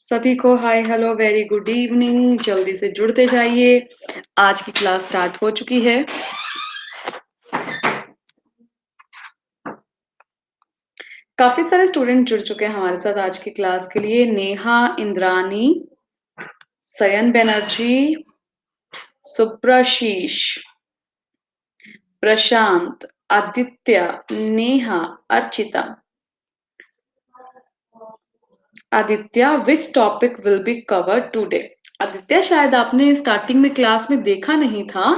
सभी को hi hello very good evening. जल्दी से जुड़ते जाइए। आज की क्लास स्टार्ट हो चुकी है। काफी सारे स्टूडेंट जुड़ चुके हैं हमारे साथ आज की क्लास के लिए। Neha, Indrani, Sayan Banerjee, Suprashish, Prashant, Aditya, Neha, Archita. Aditya, which topic will be covered today? Aditya, शायद आपने स्टार्टिंग में क्लास में देखा नहीं था।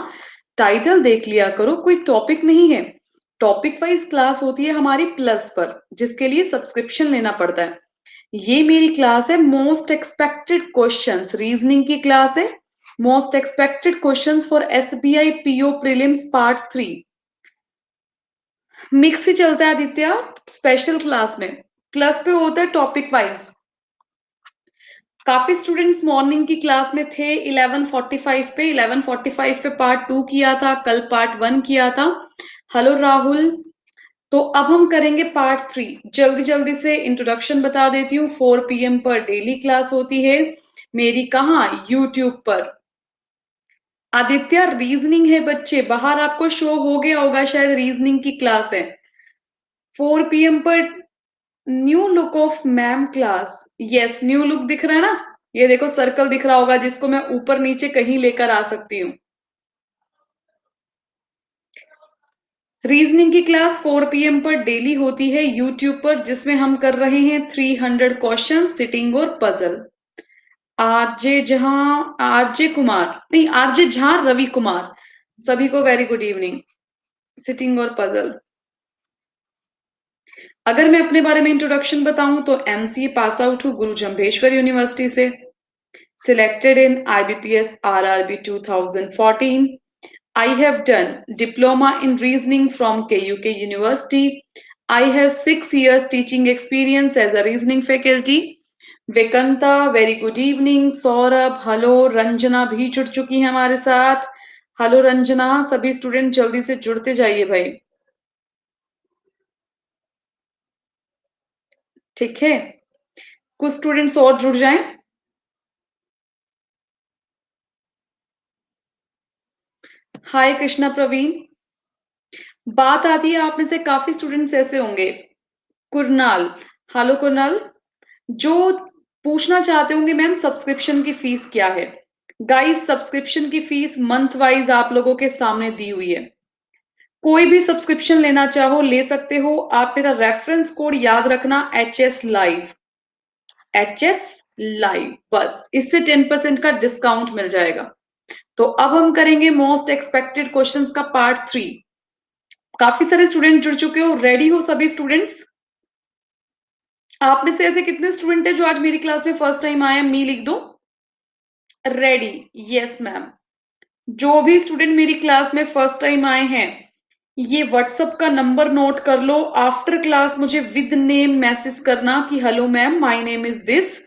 टाइटल देख लिया करो, कोई टॉपिक नहीं है। टॉपिक वाइज क्लास होती है हमारी प्लस पर, जिसके लिए सब्सक्रिप्शन लेना पड़ता है। ये मेरी क्लास है मोस्ट एक्सपेक्टेड क्वेश्चंस, रीजनिंग की क्लास है। Most expected questions for SBI PO prelims part 3। Mix ही चलता है आदित्य। स्पेशल क्लास में प्लस पे होता है टॉपिक वाइज। काफी स्टूडेंट्स मॉर्निंग की क्लास में थे 11:45 पे। 11:45 पे पार्ट 2 किया था, कल पार्ट 1 किया था। हेलो राहुल। तो अब हम करेंगे पार्ट 3। जल्दी जल्दी से इंट्रोडक्शन बता देती हूँ। 4 PM पर डेली क्लास होती है मेरी। कहाँ? यूट्यूब पर। आदित्य, रीजनिंग है बच्चे, बाहर आपको शो हो गया होगा शायद, रीजनिंग की क्लास है 4 PM पर। New look of ma'am class. Yes, new look दिख रहा है ना? ये देखो सर्कल दिख रहा होगा, जिसको मैं ऊपर नीचे कहीं लेकर आ सकती हूँ। रीजनिंग की क्लास 4 PM पर डेली होती है यूट्यूब पर, जिसमें हम कर रहे हैं 300 क्वेश्चन सिटिंग और पजल। आरजे कुमार, नहीं आरजे झा, रवि कुमार, सभी को वेरी गुड इवनिंग। सिटिंग और पजल। अगर मैं अपने बारे में इंट्रोडक्शन बताऊं तो एमसीए पास आउट हूँ गुरु जम्भेश्वर यूनिवर्सिटी से। Selected in IBPS RRB 2014. I have done diploma in reasoning from KUK University. I have 6 years teaching experience as a reasoning faculty. Vikanta, very good evening. Saurabh, hello. Ranjana भी जुड़ चुकी है हमारे साथ। Hello Ranjana. सभी student जल्दी से जुड़ते जाइए भाई। ठीक है, कुछ स्टूडेंट्स और जुड़ जाएं। हाय कृष्णा प्रवीण। बात आती है, आप में से काफी स्टूडेंट्स ऐसे होंगे। कुरनाल, हेलो कुरनाल, जो पूछना चाहते होंगे मैम सब्सक्रिप्शन की फीस क्या है। गाइस, सब्सक्रिप्शन की फीस मंथ वाइज आप लोगों के सामने दी हुई है। कोई भी सब्सक्रिप्शन लेना चाहो ले सकते हो। आप मेरा रेफरेंस कोड याद रखना, HS लाइव। HS लाइव, बस इससे 10% का डिस्काउंट मिल जाएगा। तो अब हम करेंगे मोस्ट एक्सपेक्टेड क्वेश्चंस का पार्ट 3। काफी सारे स्टूडेंट जुड़ चुके हो, रेडी हो सभी स्टूडेंट्स? आप में से ऐसे कितने स्टूडेंट है जो आज मेरी क्लास में फर्स्ट टाइम आए हैं? मी लिख दो। रेडी? Yes ma'am. जो भी स्टूडेंट मेरी क्लास में फर्स्ट टाइम आए हैं, ये व्हाट्सएप का नंबर नोट कर लो। आफ्टर क्लास मुझे विद नेम मैसेज करना कि hello ma'am, my name is this,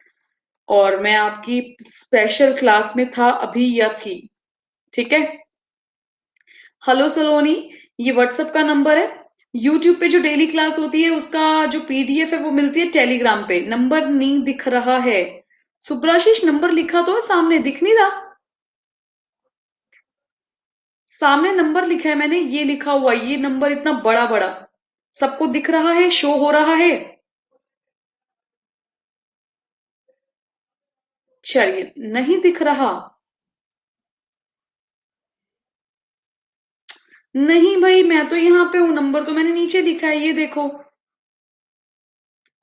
और मैं आपकी स्पेशल क्लास में था अभी या थी। ठीक है? हेलो सलोनी, ये व्हाट्सएप का नंबर है। यूट्यूब पे जो डेली क्लास होती है उसका जो PDF है वो मिलती है टेलीग्राम पे। नंबर नहीं दिख रहा है। सुब्राशीष, नंबर लिखा तो है सामने, दिख नहीं रहा? सामने नंबर लिखा है मैंने, ये लिखा हुआ है, ये नंबर इतना बड़ा बड़ा सबको दिख रहा है, शो हो रहा है? चलिए, नहीं दिख रहा। नहीं भाई, मैं तो यहाँ पे हूं, नंबर तो मैंने नीचे लिखा है, ये देखो।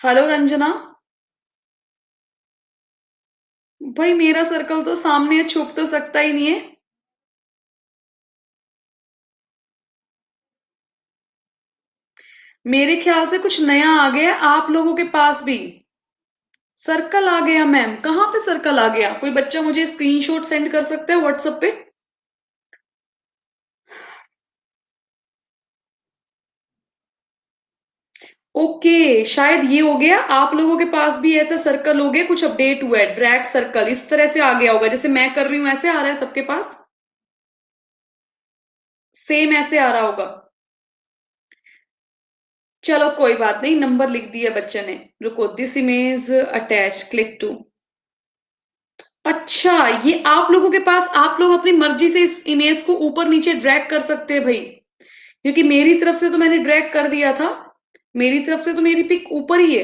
हेलो रंजना। भाई मेरा सर्कल तो सामने है, छुप तो सकता ही नहीं है। मेरे ख्याल से कुछ नया आ गया आप लोगों के पास भी। सर्कल आ गया मैम, कहाँ पे सर्कल आ गया? कोई बच्चा मुझे स्क्रीनशॉट सेंड कर सकता है व्हाट्सएप पे? ओके, शायद ये हो गया, आप लोगों के पास भी ऐसा सर्कल हो गया, कुछ अपडेट हुआ है, ड्रैग सर्कल इस तरह से आ गया होगा, जैसे मैं कर रही हूं ऐसे आ रहा है सबके पास। सेम ऐसे आ रहा होगा। चलो कोई बात नहीं, नंबर लिख दिया बच्चे ने। रुको, this image attach, click to. अच्छा, ये आप लोगों के पास आप लोग अपनी मर्जी से इस इमेज को ऊपर नीचे ड्रैग कर सकते हैं भाई, क्योंकि मेरी तरफ से तो मैंने ड्रैग कर दिया था। मेरी तरफ से तो मेरी पिक ऊपर ही है।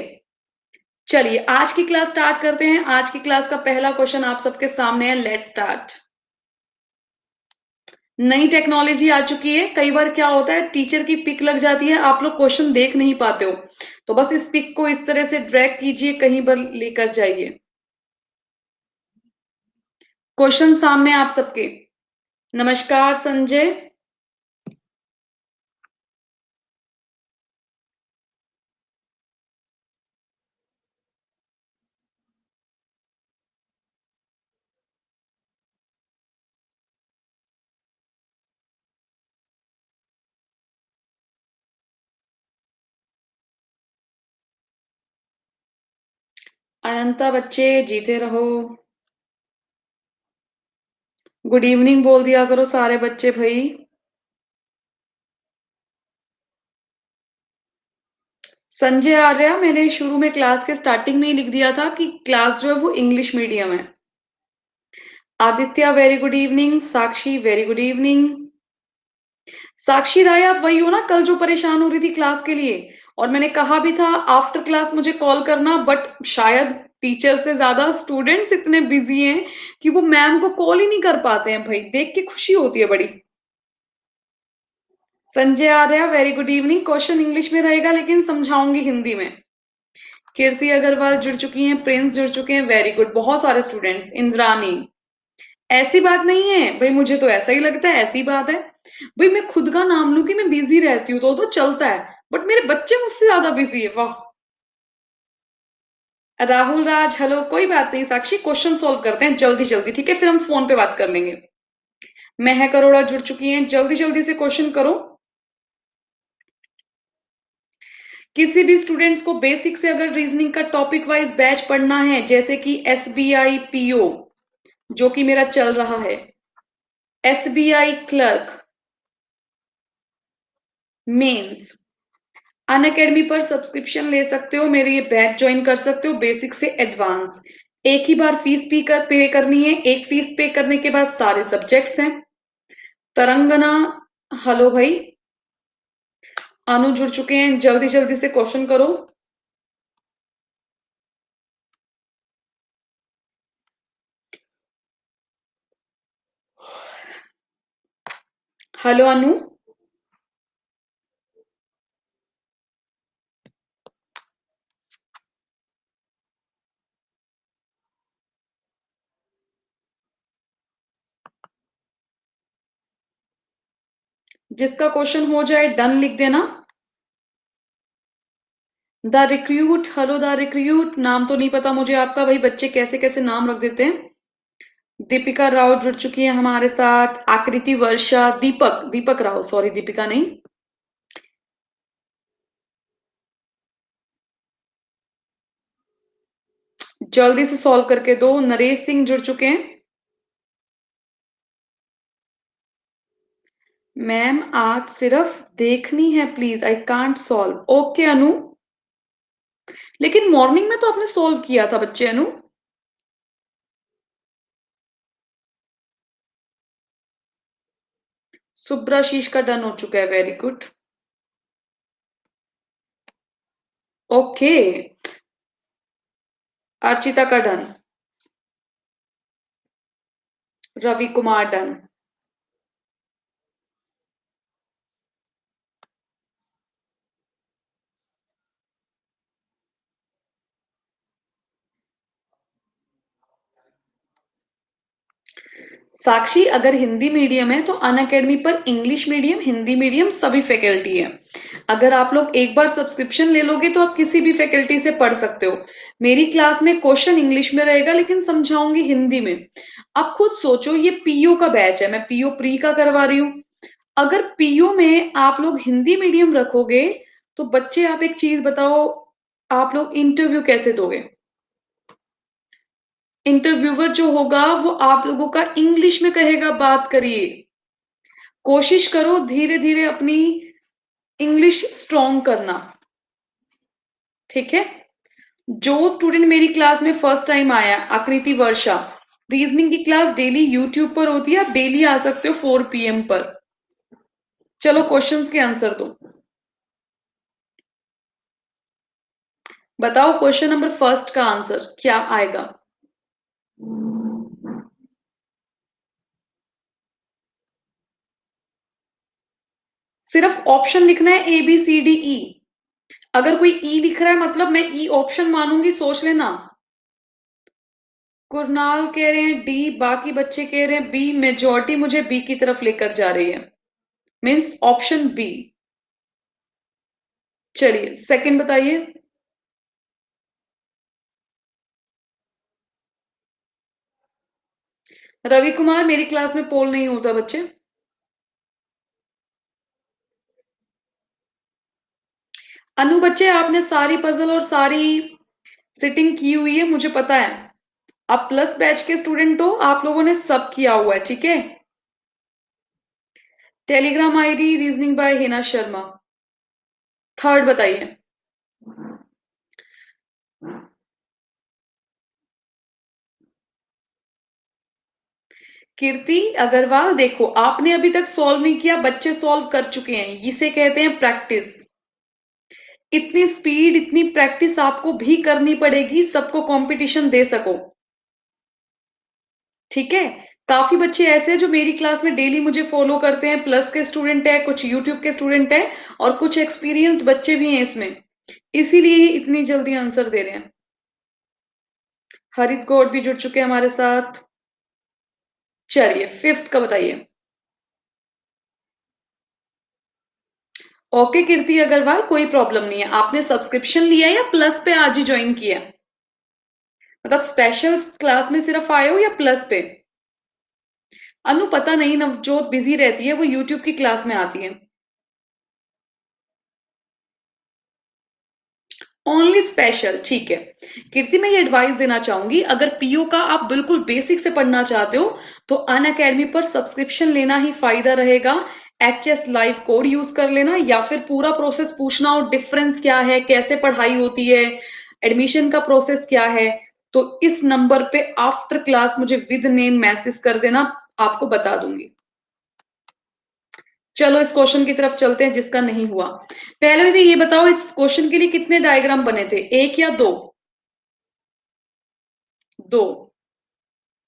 चलिए आज की क्लास स्टार्ट करते हैं। आज की क्लास का पहला क्वेश्चन आप सबके सामने है। Let's start. नई टेक्नोलॉजी आ चुकी है। कई बार क्या होता है, टीचर की पिक लग जाती है, आप लोग क्वेश्चन देख नहीं पाते हो, तो बस इस पिक को इस तरह से ड्रैग कीजिए, कहीं पर लेकर जाइए। क्वेश्चन सामने आप सबके। नमस्कार संजय। अनंता बच्चे जीते रहो। गुड इवनिंग बोल दिया करो सारे बच्चे भाई। संजय आर्या, मैंने शुरू में क्लास के स्टार्टिंग में ही लिख दिया था कि क्लास जो है वो इंग्लिश मीडियम है। Aditya very good evening. Sakshi very good evening. Sakshi Rai, आप वही हो ना कल जो परेशान हो रही थी क्लास के लिए? और मैंने कहा भी था आफ्टर क्लास मुझे कॉल करना, बट शायद टीचर से ज्यादा स्टूडेंट्स इतने बिजी हैं कि वो मैम को कॉल ही नहीं कर पाते हैं। भाई देख के खुशी होती है बड़ी। Sanjay Arya very good evening. Question English में रहेगा लेकिन समझाऊंगी हिंदी में। कीर्ति अग्रवाल जुड़ चुकी हैं। प्रिंस जुड़ चुके हैं। वेरी गुड, बहुत सारे स्टूडेंट्स। इंद्रानी, ऐसी बात नहीं है भाई, मुझे तो ऐसा ही लगता है, ऐसी बात है भाई। मैं खुद का नाम लूं कि मैं बिजी रहती हूँ तो चलता है, बट मेरे बच्चे मुझसे ज्यादा बिजी है। वाह। राहुल राज हेलो, कोई बात नहीं साक्षी, क्वेश्चन सॉल्व करते हैं जल्दी जल्दी, ठीक है? फिर हम फोन पे बात कर लेंगे। महक अरोड़ा जुड़ चुकी हैं। जल्दी जल्दी से क्वेश्चन करो। किसी भी स्टूडेंट्स को बेसिक से अगर रीजनिंग का टॉपिक वाइज बैच पढ़ना है, जैसे कि एसबीआई पीओ जो कि मेरा चल रहा है, एसबीआई क्लर्क मेंस, अन अकेडमी पर सब्सक्रिप्शन ले सकते हो, मेरे ये बैच ज्वाइन कर सकते हो, बेसिक से एडवांस। एक ही बार फीस पे करनी है। एक फीस पे करने के बाद सारे सब्जेक्ट्स हैं। तरंगना हेलो भाई। अनु जुड़ चुके हैं। जल्दी जल्दी से क्वेश्चन करो। हेलो अनु। जिसका क्वेश्चन हो जाए डन लिख देना। The recruit hello, the recruit नाम तो नहीं पता मुझे आपका भाई, बच्चे कैसे कैसे नाम रख देते हैं। दीपिका राव जुड़ चुकी है हमारे साथ। आकृति वर्षा, दीपक दीपक राव, सॉरी दीपिका नहीं। जल्दी से सॉल्व करके दो। नरेश सिंह जुड़ चुके हैं। मैम आज सिर्फ देखनी है please, I can't solve. Okay Anu, लेकिन मॉर्निंग में तो आपने सॉल्व किया था बच्चे। अनु, सुब्राशीष का डन हो चुका है। Very good. ओके, अर्चिता का डन। रवि कुमार डन। साक्षी, अगर हिंदी मीडियम है तो अन अकेडमी पर इंग्लिश मीडियम, हिंदी मीडियम सभी फैकल्टी है। अगर आप लोग एक बार सब्सक्रिप्शन ले लोगे तो आप किसी भी फैकल्टी से पढ़ सकते हो। मेरी क्लास में क्वेश्चन इंग्लिश में रहेगा लेकिन समझाऊंगी हिंदी में। आप खुद सोचो, ये पीओ का बैच है, मैं पीओ प्री का करवा रही हूँ। अगर पीओ में आप लोग हिंदी मीडियम रखोगे तो बच्चे, आप एक चीज बताओ, आप लोग इंटरव्यू कैसे दोगे? इंटरव्यूअर जो होगा वो आप लोगों का इंग्लिश में कहेगा, बात करिए। कोशिश करो धीरे धीरे अपनी इंग्लिश स्ट्रॉन्ग करना, ठीक है? जो स्टूडेंट मेरी क्लास में फर्स्ट टाइम आया, आकृति वर्षा, रीजनिंग की क्लास डेली यूट्यूब पर होती है, आप डेली आ सकते हो 4 PM पर। चलो क्वेश्चंस के आंसर दो। बताओ क्वेश्चन नंबर फर्स्ट का आंसर क्या आएगा। सिर्फ ऑप्शन लिखना है ABCDE। अगर कोई ई लिख रहा है मतलब मैं ई ऑप्शन मानूंगी, सोच लेना। कुरनाल कह रहे हैं डी, बाकी बच्चे कह रहे हैं बी, मेजॉरिटी मुझे बी की तरफ लेकर जा रही है, मीन्स ऑप्शन बी। चलिए सेकंड बताइए। रवि कुमार, मेरी क्लास में पोल नहीं होता बच्चे। अनु बच्चे, आपने सारी पजल और सारी सिटिंग की हुई है, मुझे पता है। आप प्लस बैच के स्टूडेंट हो, आप लोगों ने सब किया हुआ है, ठीक है। Telegram ID reasoning bye Hina Sharma. Third बताइए। कीर्ति अग्रवाल, देखो आपने अभी तक सॉल्व नहीं किया, बच्चे सॉल्व कर चुके हैं, इसे कहते हैं प्रैक्टिस। इतनी स्पीड, इतनी प्रैक्टिस आपको भी करनी पड़ेगी, सबको कंपटीशन दे सको, ठीक है। काफी बच्चे ऐसे हैं जो मेरी क्लास में डेली मुझे फॉलो करते हैं, प्लस के स्टूडेंट है, कुछ यूट्यूब के स्टूडेंट है, और कुछ एक्सपीरियंस्ड बच्चे भी हैं इसमें, इसीलिए ये इतनी जल्दी आंसर दे रहे हैं। हरित गौड़ भी जुड़ चुके हैं हमारे साथ। चलिए फिफ्थ का बताइए। ओके कीर्ति अग्रवाल, कोई प्रॉब्लम नहीं है। आपने सब्सक्रिप्शन लिया है या प्लस पे आज ही ज्वाइन किया, मतलब स्पेशल क्लास में सिर्फ आए हो या प्लस पे। अनु पता नहीं, नवजोत बिजी रहती है, वो यूट्यूब की क्लास में आती है। ओनली स्पेशल, ठीक है। कीर्ति मैं ये एडवाइस देना चाहूंगी, अगर पीओ का आप बिल्कुल बेसिक से पढ़ना चाहते हो तो अन अकेडमी पर सब्सक्रिप्शन लेना ही फायदा रहेगा। एचएस लाइव कोड यूज कर लेना, या फिर पूरा प्रोसेस पूछना हो, डिफरेंस क्या है, कैसे पढ़ाई होती है, एडमिशन का प्रोसेस क्या है, तो इस नंबर पे आफ्टर क्लास मुझे विद नेम मैसेज कर देना, आपको बता दूंगी। चलो इस क्वेश्चन की तरफ चलते हैं जिसका नहीं हुआ। पहले मुझे ये बताओ, इस क्वेश्चन के लिए कितने डायग्राम बने थे, एक या दो। दो।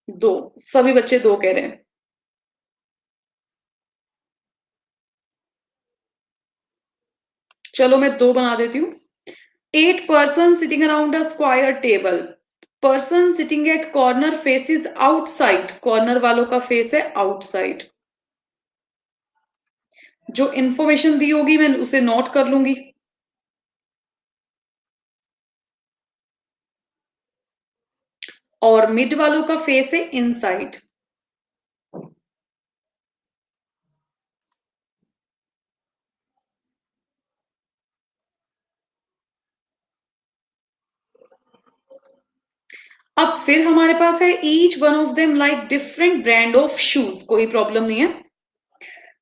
दो। सभी बच्चे दो कह रहे हैं। चलो मैं दो बना देती हूँ। 8 person sitting around a square table. Person sitting at corner faces outside, corner वालों का फेस है आउटसाइड। जो इंफॉर्मेशन दी होगी मैं उसे नोट कर लूंगी। और मिड वालों का फेस है इनसाइड। अब फिर हमारे पास है each one of them like different brand of shoes, कोई प्रॉब्लम नहीं है।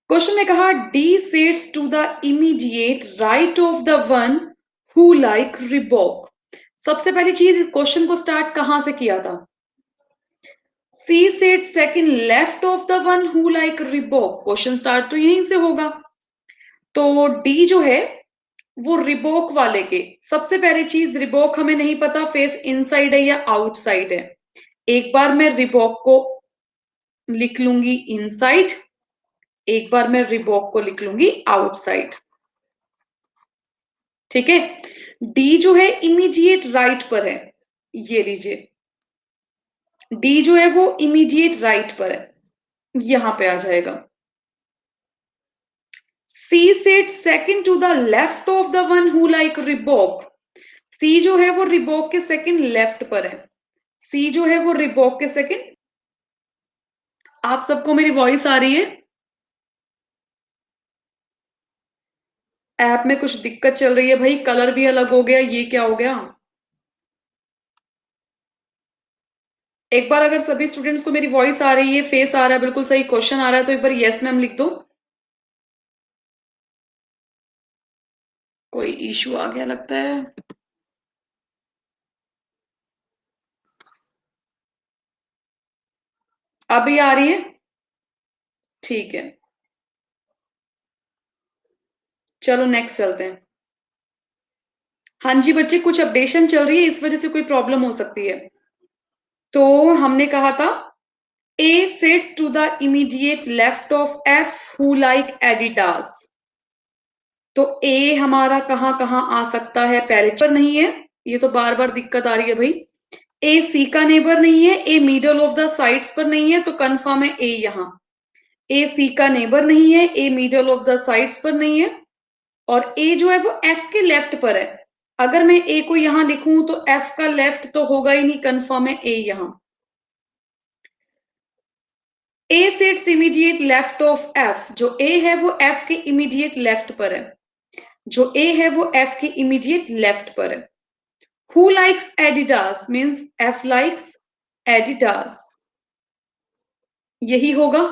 क्वेश्चन ने कहा D sets to the immediate right of the one who like Reebok. सबसे पहली चीज, इस क्वेश्चन को स्टार्ट कहां से किया था। C sits second left of the one who like Reebok, question start तो यहीं से होगा। तो डी जो है वो रिबॉक वाले के, सबसे पहली चीज रिबॉक हमें नहीं पता फेस इनसाइड है या आउटसाइड है। एक बार मैं रिबॉक को लिख लूंगी इनसाइड, एक बार मैं रिबॉक को लिख लूंगी आउटसाइड, ठीक है। डी जो है इमीडिएट राइट पर है, ये लीजिए, डी जो है वो इमीडिएट राइट पर है, यहां पे आ जाएगा। C sits second to the left of the one who like Reebok. C जो है वो रिबॉक के सेकंड लेफ्ट पर है, सी जो है वो रिबॉक के सेकंड। आप सबको मेरी वॉइस आ रही है। ऐप में कुछ दिक्कत चल रही है भाई, कलर भी अलग हो गया, ये क्या हो गया। एक बार अगर सभी स्टूडेंट्स को मेरी वॉइस आ रही है, फेस आ रहा है, बिल्कुल सही क्वेश्चन आ रहा है, तो एक बार यस मैम लिख दो। कोई इशू आ गया लगता है। अभी आ रही है? ठीक है, चलो नेक्स्ट चलते हैं। हाँ जी बच्चे, कुछ अपडेशन चल रही है, इस वजह से कोई प्रॉब्लम हो सकती है। तो हमने कहा था A sits to the immediate left of F who like Adidas। तो A हमारा कहाँ कहाँ आ सकता है, पहले पर नहीं है, ये तो बार बार दिक्कत आ रही है भाई। A C का नेबर नहीं है, A middle of the sides पर नहीं है, तो कंफर्म है A यहाँ। A C का नेबर नहीं है, A middle of the sides पर नहीं है, और A जो है वो F के लेफ्ट पर है। अगर मैं A को यहां लिखूं तो F का लेफ्ट तो होगा ही नहीं, कंफर्म है A यहां। A sits immediate left of F, जो A है वो F के इमीडिएट लेफ्ट पर है, जो A है वो F के इमीडिएट लेफ्ट पर है। Who likes Adidas means F likes Adidas, यही होगा,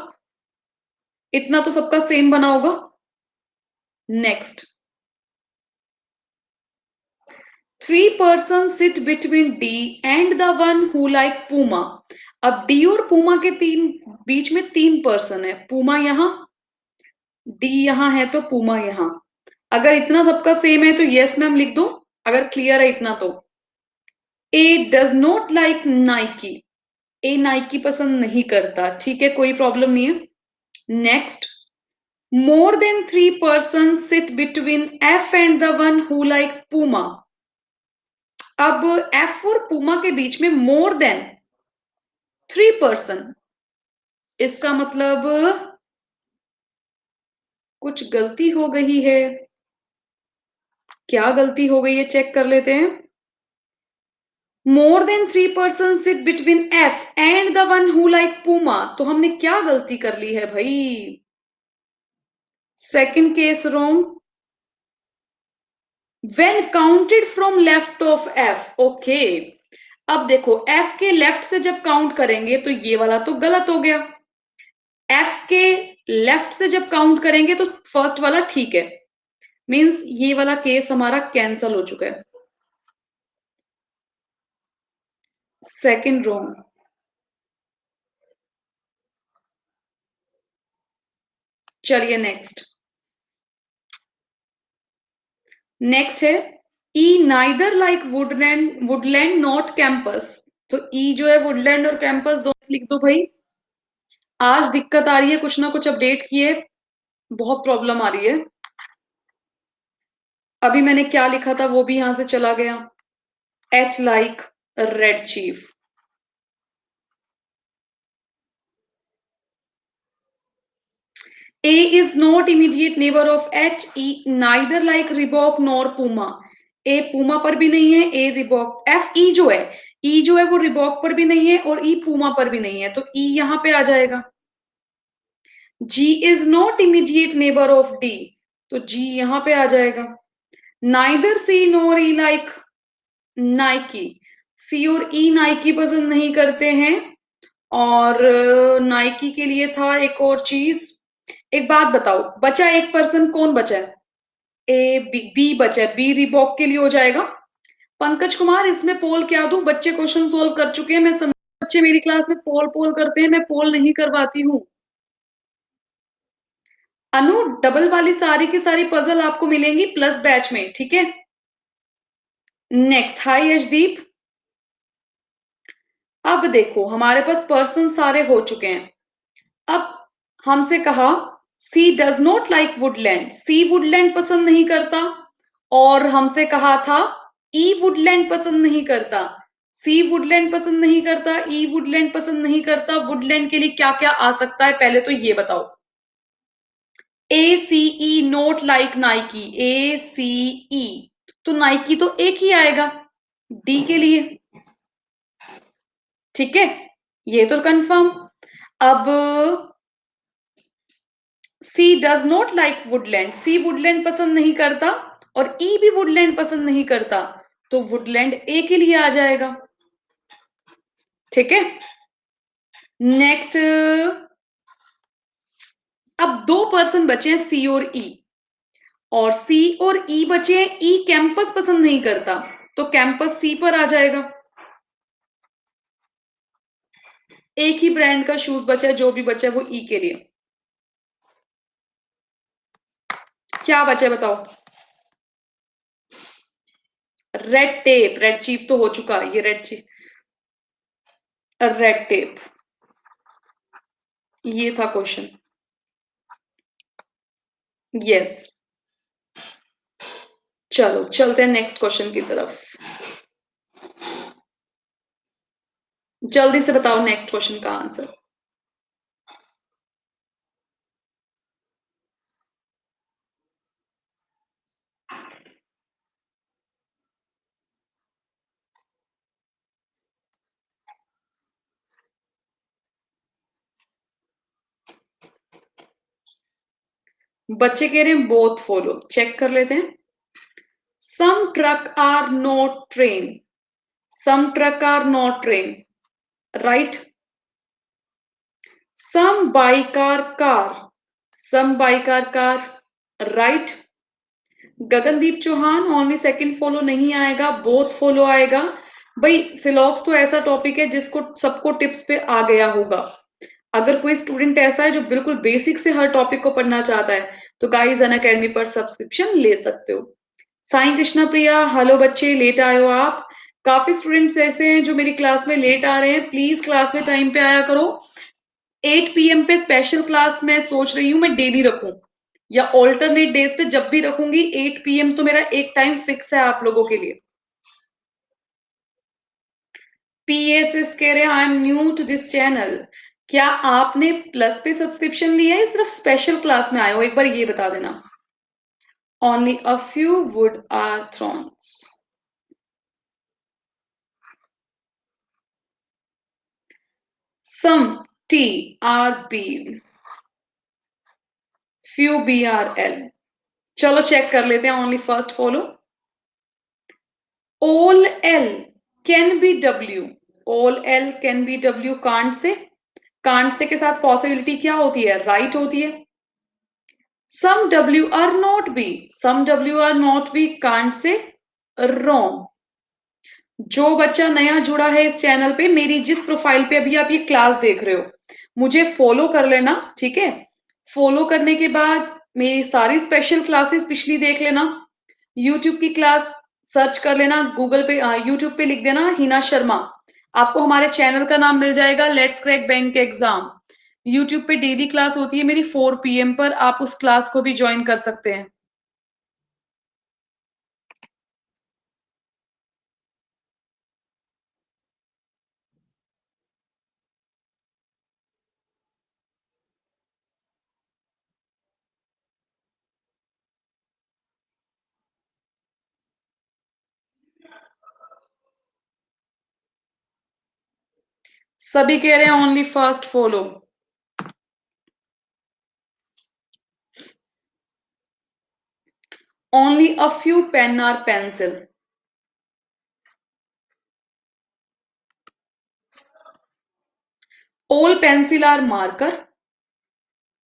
इतना तो सबका सेम बना होगा। Next, 3 persons sit between D and the one who like Puma। अब D और Puma के बीच में 3 पर्सन है, Puma यहाँ, D यहाँ है, तो Puma यहाँ। अगर इतना सबका सेम है तो यस मैम लिख दो, अगर क्लियर है इतना तो। A does not like Nike, A Nike पसंद नहीं करता, ठीक है, कोई प्रॉब्लम नहीं है। Next, more than 3 person sit between F and the one who like Puma. अब एफ और पूमा के बीच में मोर देन 3 पर्सन, इसका मतलब कुछ गलती हो गई है। क्या गलती हो गई है, चेक कर लेते हैं। More than 3 person sit between F and the one who like Puma, तो हमने क्या गलती कर ली है भाई? Second case wrong. When counted from left of F, okay. अब देखो F के लेफ्ट से जब काउंट करेंगे तो ये वाला तो गलत हो गया, F के लेफ्ट से जब काउंट करेंगे तो फर्स्ट वाला ठीक है, मींस ये वाला केस हमारा कैंसल हो चुका है। Second wrong. चलिए नेक्स्ट, नेक्स्ट है E neither like Woodland, Woodland not campus. तो E जो है वुडलैंड और कैंपस दोनों लिख दो भाई। आज दिक्कत आ रही है, कुछ ना कुछ अपडेट किए, बहुत प्रॉब्लम आ रही है। अभी मैंने क्या लिखा था वो भी यहां से चला गया। H like red chief. A is not immediate neighbor of H, E neither like Reebok nor Puma। A Puma पर भी नहीं है, A Reebok, F E जो है, E जो है वो Reebok पर भी नहीं है और E Puma पर भी नहीं है, तो E यहां पे आ जाएगा। G is not immediate neighbor of D, तो G यहां पे आ जाएगा। Neither C nor E like Nike, C और E नाइकी पसंद नहीं करते हैं, और नाइकी के लिए था एक और चीज। एक बात बताओ, बचा एक पर्सन, कौन बचा है? ए बी, बी बचा है, बी रिबॉक के लिए हो जाएगा। पंकज कुमार, इसमें पोल क्या दूं, बच्चे क्वेश्चन सोल्व कर चुके हैं, मैं समझ, बच्चे मेरी क्लास में पोल पोल करते हैं, मैं पोल नहीं करवाती हूँ। अनु, डबल वाली सारी की सारी पजल आपको मिलेंगी प्लस बैच में, ठीक है। नेक्स्ट, हाय यशदीप। अब देखो हमारे पास पर्सन सारे हो चुके हैं। अब हमसे कहा C does not like Woodland, C Woodland पसंद नहीं करता, और हमसे कहा था ई वुडलैंड पसंद नहीं करता। सी वुडलैंड पसंद नहीं करता, ई वुडलैंड पसंद नहीं करता, वुडलैंड के लिए क्या क्या आ सकता है पहले तो ये बताओ। ए सी ई नॉट लाइक नाइकी, ए सी ई, तो नाइकी तो एक ही आएगा डी के लिए, ठीक है, ये तो कंफर्म। अब C does not like Woodland, C Woodland पसंद नहीं करता, और ई भी वुडलैंड पसंद नहीं करता, तो वुडलैंड ए के लिए आ जाएगा, ठीक है। नेक्स्ट, अब 2 पर्सन बचे हैं सी और ई, और सी और ई बचे हैं, ई कैंपस पसंद नहीं करता, तो कैंपस सी पर आ जाएगा। एक ही ब्रांड का शूज बचा है, जो भी बचा है वो ई के लिए। क्या बचा है बताओ? रेड टेप, रेड चीफ तो हो चुका है, ये रेड चीफ, रेड टेप, ये था क्वेश्चन। यस। चलो चलते हैं नेक्स्ट क्वेश्चन की तरफ। जल्दी से बताओ नेक्स्ट क्वेश्चन का आंसर। बच्चे कह रहे हैं बोथ फॉलो, चेक कर लेते हैं। Some truck are not train, some truck are not train, right. Some bike are car, some bike are car, right. Gagandeep Chauhan only second follow नहीं आएगा, बोथ फॉलो आएगा। भाई फिलॉक्स तो ऐसा टॉपिक है जिसको सबको टिप्स पे आ गया होगा। अगर कोई स्टूडेंट ऐसा है जो बिल्कुल बेसिक से हर टॉपिक को पढ़ना चाहता है, तो गाइस अन अकेडमी पर सब्सक्रिप्शन ले सकते हो। साई कृष्णा प्रिया, हेलो बच्चे, लेट आए हो आप। काफी स्टूडेंट्स ऐसे हैं जो मेरी क्लास में लेट आ रहे हैं, प्लीज क्लास में टाइम पे आया करो। 8 पीएम पे स्पेशल क्लास मैं सोच रही हूँ मैं डेली रखूं, या ऑल्टरनेट डेज पे जब भी रखूंगी। 8 पीएम तो मेरा एक टाइम फिक्स है आप लोगों के लिए। पीएसएस कह रहे हैं I am new to this channel. क्या आपने प्लस पे सब्सक्रिप्शन लिया है, सिर्फ स्पेशल क्लास में आए हो? एक बार ये बता देना। Only a few wood are thrones. Some T are B, few B are L. चलो चेक कर लेते हैं। Only first follow. All L can be W, all L can be W, can't say, can't say के साथ possibility क्या होती है? Right होती है। Some W are not B, some W are not B, can't say wrong. जो बच्चा नया जुड़ा है इस चैनल पे, मेरी जिस प्रोफाइल पे अभी आप ये क्लास देख रहे हो, मुझे फॉलो कर लेना, ठीक है। फॉलो करने के बाद मेरी सारी स्पेशल क्लासेस पिछली देख लेना। यूट्यूब की क्लास सर्च कर लेना, गूगल पे यूट्यूब पे लिख देना हिना शर्मा, आपको हमारे चैनल का नाम मिल जाएगा, let's crack bank exam. YouTube पे डेली क्लास होती है मेरी 4 पीएम पर, आप उस क्लास को भी ज्वाइन कर सकते हैं। सभी कह रहे हैं only first follow. Only a few pen are pencil. All pencil are marker,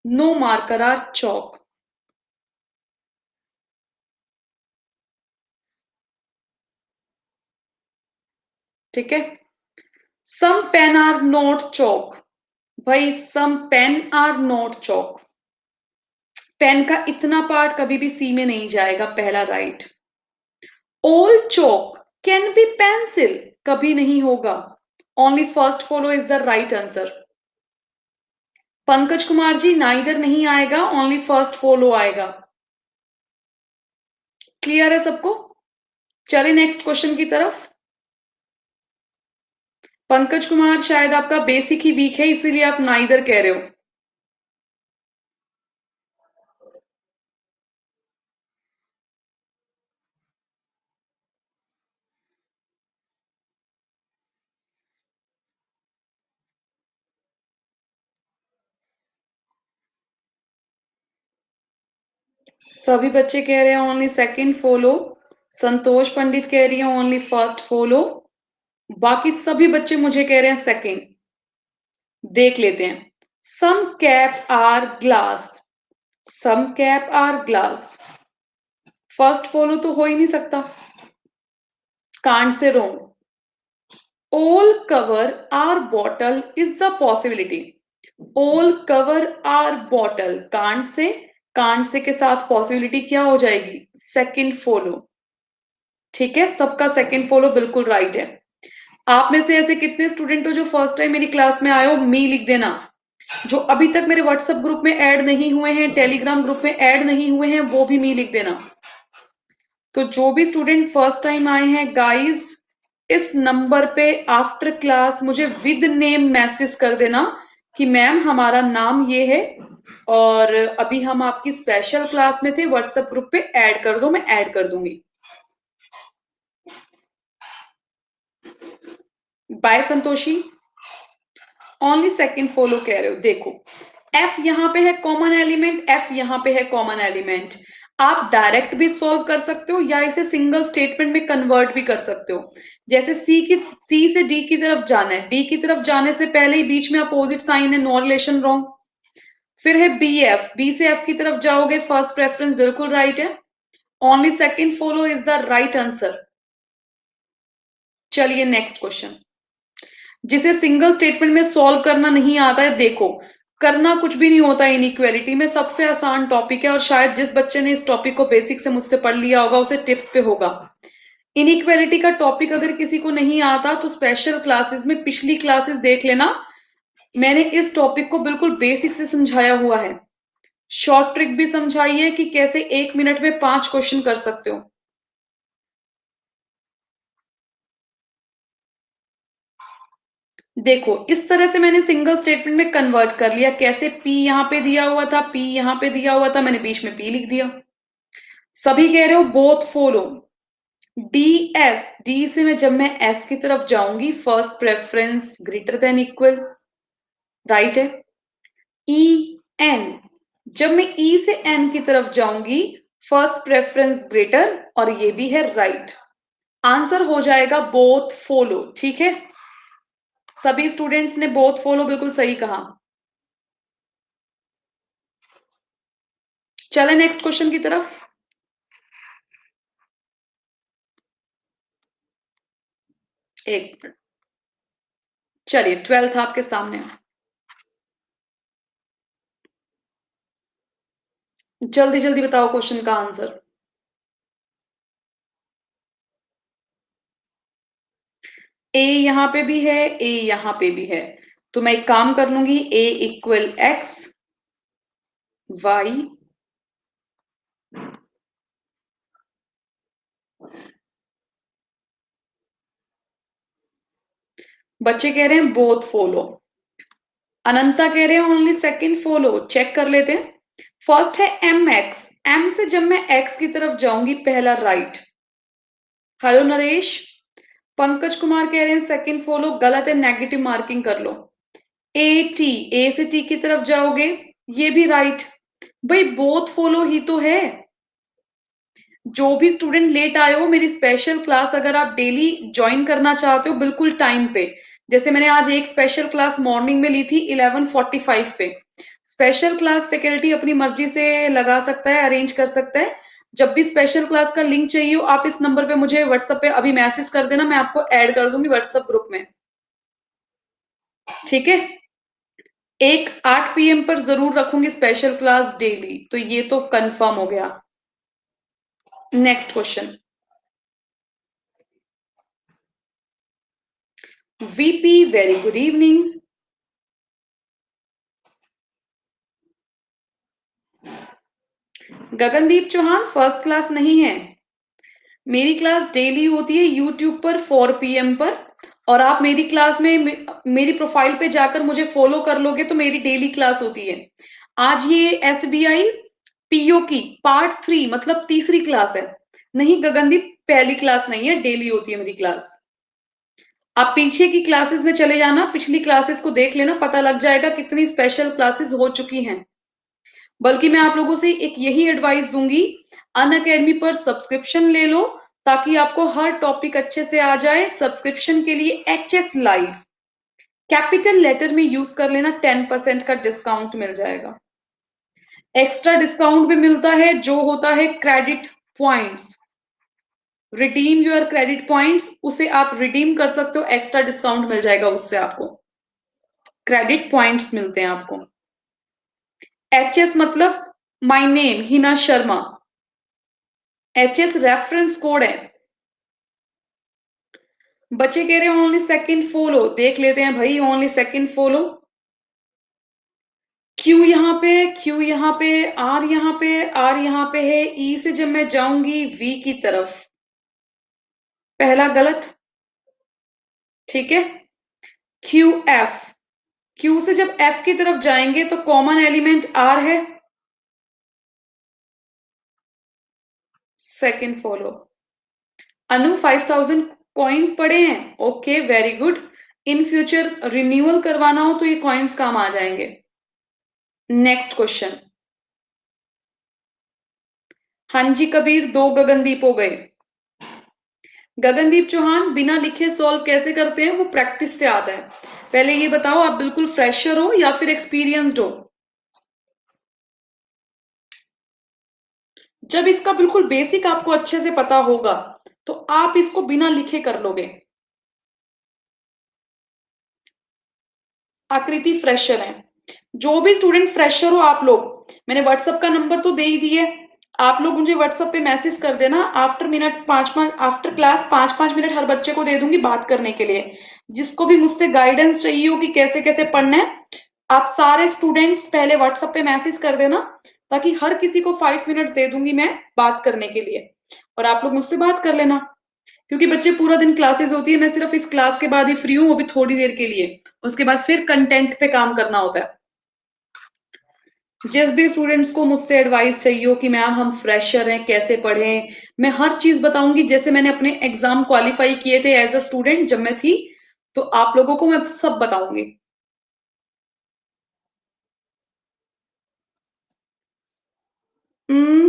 no marker are chalk. ठीक है। Some pen are not chalk, भाई some pen are not chalk. Pen का इतना पार्ट कभी भी सी में नहीं जाएगा, पहला right. All chalk can be pencil, कभी नहीं होगा। Only first follow is the right answer. Pankaj Kumar ji, neither नहीं आएगा, ओनली फर्स्ट फॉलो आएगा। क्लियर है सबको? चलिए नेक्स्ट क्वेश्चन की तरफ। पंकज कुमार, शायद आपका बेसिक ही वीक है, इसीलिए आप नाइदर कह रहे हो। सभी बच्चे कह रहे हैं ओनली सेकंड फॉलो। संतोष पंडित कह रही है ओनली फर्स्ट फॉलो। बाकी सभी बच्चे मुझे कह रहे हैं सेकंड। देख लेते हैं। Some cap are glass, some cap are glass, first follow तो हो ही नहीं सकता, can't say wrong. all cover our bottle is the possibility. all cover our bottle, can't से के साथ पॉसिबिलिटी क्या हो जाएगी, सेकंड फॉलो। ठीक है, सबका सेकंड फॉलो बिल्कुल राइट है। आप में से ऐसे कितने स्टूडेंट हो जो फर्स्ट टाइम मेरी क्लास में आए हो, मी लिख देना। जो अभी तक मेरे व्हाट्सएप ग्रुप में ऐड नहीं हुए हैं, टेलीग्राम ग्रुप में ऐड नहीं हुए हैं, वो भी मी लिख देना। तो जो भी स्टूडेंट फर्स्ट टाइम आए हैं गाइस, इस नंबर पे आफ्टर क्लास मुझे विद नेम मैसेज कर देना कि मैम हमारा नाम ये है और अभी हम आपकी स्पेशल क्लास में थे, व्हाट्सएप ग्रुप पे ऐड कर दो, मैं ऐड कर दूंगी। By Santoshi, only second follow कह रहे हो। देखो एफ यहाँ पे है कॉमन एलिमेंट, एफ यहाँ पे है कॉमन एलिमेंट। आप डायरेक्ट भी सॉल्व कर सकते हो या इसे सिंगल स्टेटमेंट में कन्वर्ट भी कर सकते हो। जैसे सी से डी की तरफ जाना है, डी की तरफ जाने से पहले ही बीच में अपोजिट साइन है, नो रिलेशन, रॉन्ग। फिर है बी एफ, बी से एफ की तरफ जाओगे, फर्स्ट प्रेफरेंस बिल्कुल राइट है। Only second follow is the right answer. चलिए नेक्स्ट क्वेश्चन। जिसे सिंगल स्टेटमेंट में सॉल्व करना नहीं आता है, देखो करना कुछ भी नहीं होता इनइक्वालिटी में, सबसे आसान टॉपिक है और शायद जिस बच्चे ने इस टॉपिक को बेसिक से मुझसे पढ़ लिया होगा उसे टिप्स पे होगा। इनइक्वालिटी का टॉपिक अगर किसी को नहीं आता तो स्पेशल क्लासेस में पिछली क्लासेस देख लेना, मैंने इस टॉपिक को बिल्कुल बेसिक से समझाया हुआ है। शॉर्ट ट्रिक भी समझाई है कि कैसे 1 मिनट में 5 क्वेश्चन कर सकते हो। देखो इस तरह से मैंने सिंगल स्टेटमेंट में कन्वर्ट कर लिया, कैसे पी यहां पे दिया हुआ था, पी यहां पे दिया हुआ था, मैंने बीच में पी लिख दिया। सभी कह रहे हो both follow, D S, D से मैं जब मैं एस की तरफ जाऊंगी first preference greater than equal, right है। ई एन, जब मैं ई से एन की तरफ जाऊंगी फर्स्ट प्रेफरेंस ग्रेटर, और ये भी है राइट। आंसर हो जाएगा बोथ फॉलो। ठीक है, सभी स्टूडेंट्स ने बोथ फॉलो बिल्कुल सही कहा। चले नेक्स्ट क्वेश्चन की तरफ। एक मिनट, चलिए 12th आपके सामने, जल्दी जल्दी बताओ क्वेश्चन का आंसर। ए यहां पे भी है, ए यहां पे भी है, तो मैं एक काम कर लूंगी, ए इक्वल एक्स वाई, बच्चे कह रहे हैं बोथ फॉलो, अनंता कह रहे हैं ओनली सेकंड फॉलो। चेक कर लेते हैं। फर्स्ट है एम एक्स, एम से जब मैं एक्स की तरफ जाऊंगी पहला राइट। हेलो नरेश, पंकज कुमार कह रहे हैं सेकंड फॉलो, गलत है, नेगेटिव मार्किंग कर लो। ए टी, ए से टी की तरफ जाओगे, ये भी राइट। भाई बोथ फॉलो ही तो है। जो भी स्टूडेंट लेट आए हो, मेरी स्पेशल क्लास अगर आप डेली ज्वाइन करना चाहते हो बिल्कुल टाइम पे, जैसे मैंने आज एक स्पेशल क्लास मॉर्निंग में ली थी 11:45 पे। स्पेशल क्लास फैकल्टी अपनी मर्जी से लगा सकता है, अरेंज कर सकता है। जब भी स्पेशल क्लास का लिंक चाहिए हो, आप इस नंबर पे मुझे व्हाट्सएप पे अभी मैसेज कर देना, मैं आपको ऐड कर दूंगी व्हाट्सएप ग्रुप में। ठीक है, एक 8 PM पर जरूर रखूंगी स्पेशल क्लास डेली, तो ये तो कंफर्म हो गया। Next question. VP very good evening. Gagandeep Chauhan first class नहीं है, मेरी क्लास डेली होती है यूट्यूब पर 4 PM पर, और आप मेरी क्लास में मेरी प्रोफाइल पे जाकर मुझे फॉलो कर लोगे तो मेरी डेली क्लास होती है। आज ये एसबीआई पीओ की पार्ट 3 मतलब तीसरी क्लास है। नहीं गगनदीप, पहली क्लास नहीं है, डेली होती है मेरी क्लास। आप पीछे की क्लासेस में चले जाना, पिछली क्लासेस को देख लेना, पता लग जाएगा कितनी स्पेशल क्लासेस हो चुकी हैं। बल्कि मैं आप लोगों से एक यही एडवाइस दूंगी, अनअकैडमी पर सब्सक्रिप्शन ले लो ताकि आपको हर टॉपिक अच्छे से आ जाए। सब्सक्रिप्शन के लिए एचएस लाइव कैपिटल लेटर में यूज कर लेना, 10% का डिस्काउंट मिल जाएगा। एक्स्ट्रा डिस्काउंट भी मिलता है जो होता है credit points. Redeem your credit points, उसे आप रिडीम कर सकते हो, एक्स्ट्रा डिस्काउंट मिल जाएगा, उससे आपको क्रेडिट पॉइंट्स मिलते हैं आपको। एचएस मतलब my name Hina Sharma, HS reference code है। बच्चे कह रहे हैं ओनली सेकंड फॉलो, देख लेते हैं भाई, ओनली सेकंड फॉलो। क्यू यहाँ पे, क्यू यहाँ पे, आर यहाँ पे, आर यहाँ पे है, ई से जब मैं जाऊंगी वी की तरफ, पहला गलत, ठीक है। क्यू एफ, क्यू से जब एफ की तरफ जाएंगे तो कॉमन एलिमेंट आर है, सेकंड फॉलो। अनु 5000 कॉइन्स पड़े हैं, okay very good. In future renewal करवाना हो तो ये कॉइन्स काम आ जाएंगे। Next question. हाँ जी कबीर, 2 गगनदीप हो गए। गगनदीप चौहान, बिना लिखे सॉल्व कैसे करते हैं, वो प्रैक्टिस से आता है। पहले ये बताओ, आप बिल्कुल फ्रेशर हो या फिर एक्सपीरियंस्ड हो? जब इसका बिल्कुल बेसिक आपको अच्छे से पता होगा तो आप इसको बिना लिखे कर लोगे। आकृति फ्रेशर है। जो भी स्टूडेंट फ्रेशर हो आप लोग, मैंने व्हाट्सएप का नंबर तो दे ही दिए, आप लोग मुझे व्हाट्सएप पे मैसेज कर देना। After minute 5-5, after class 5-5 minute हर बच्चे को दे दूंगी बात करने के लिए। जिसको भी मुझसे गाइडेंस चाहिए हो कि कैसे कैसे पढ़ना है, आप सारे स्टूडेंट्स पहले व्हाट्सएप पे मैसेज कर देना, ताकि हर किसी को 5 मिनट दे दूंगी मैं बात करने के लिए, और आप लोग मुझसे बात कर लेना। क्योंकि बच्चे पूरा दिन क्लासेस होती है, मैं सिर्फ इस क्लास के बाद ही फ्री हूँ, वो भी थोड़ी देर के लिए, उसके बाद फिर कंटेंट पे काम करना होता है। जिस भी स्टूडेंट्स को मुझसे एडवाइस चाहिए हो कि मैम हम फ्रेशर हैं कैसे पढ़ें, मैं हर चीज बताऊंगी। जैसे मैंने अपने एग्जाम क्वालिफाई किए थे एज अ स्टूडेंट जब मैं थी, तो आप लोगों को मैं सब बताऊंगी।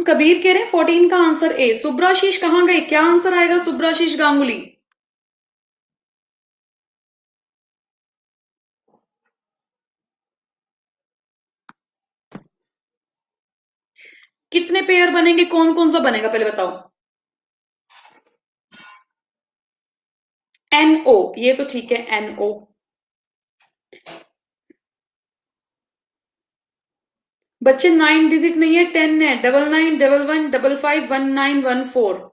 कबीर कह रहे हैं 14 का आंसर ए। सुब्राशीष कहाँ गए, क्या आंसर आएगा सुब्राशीष गांगुली? कितने पेयर बनेंगे, कौन कौन सा बनेगा पहले बताओ। एनओ, ये तो ठीक है, एनओ। बच्चे 9 डिजिट नहीं है, 10 है, 9911551914।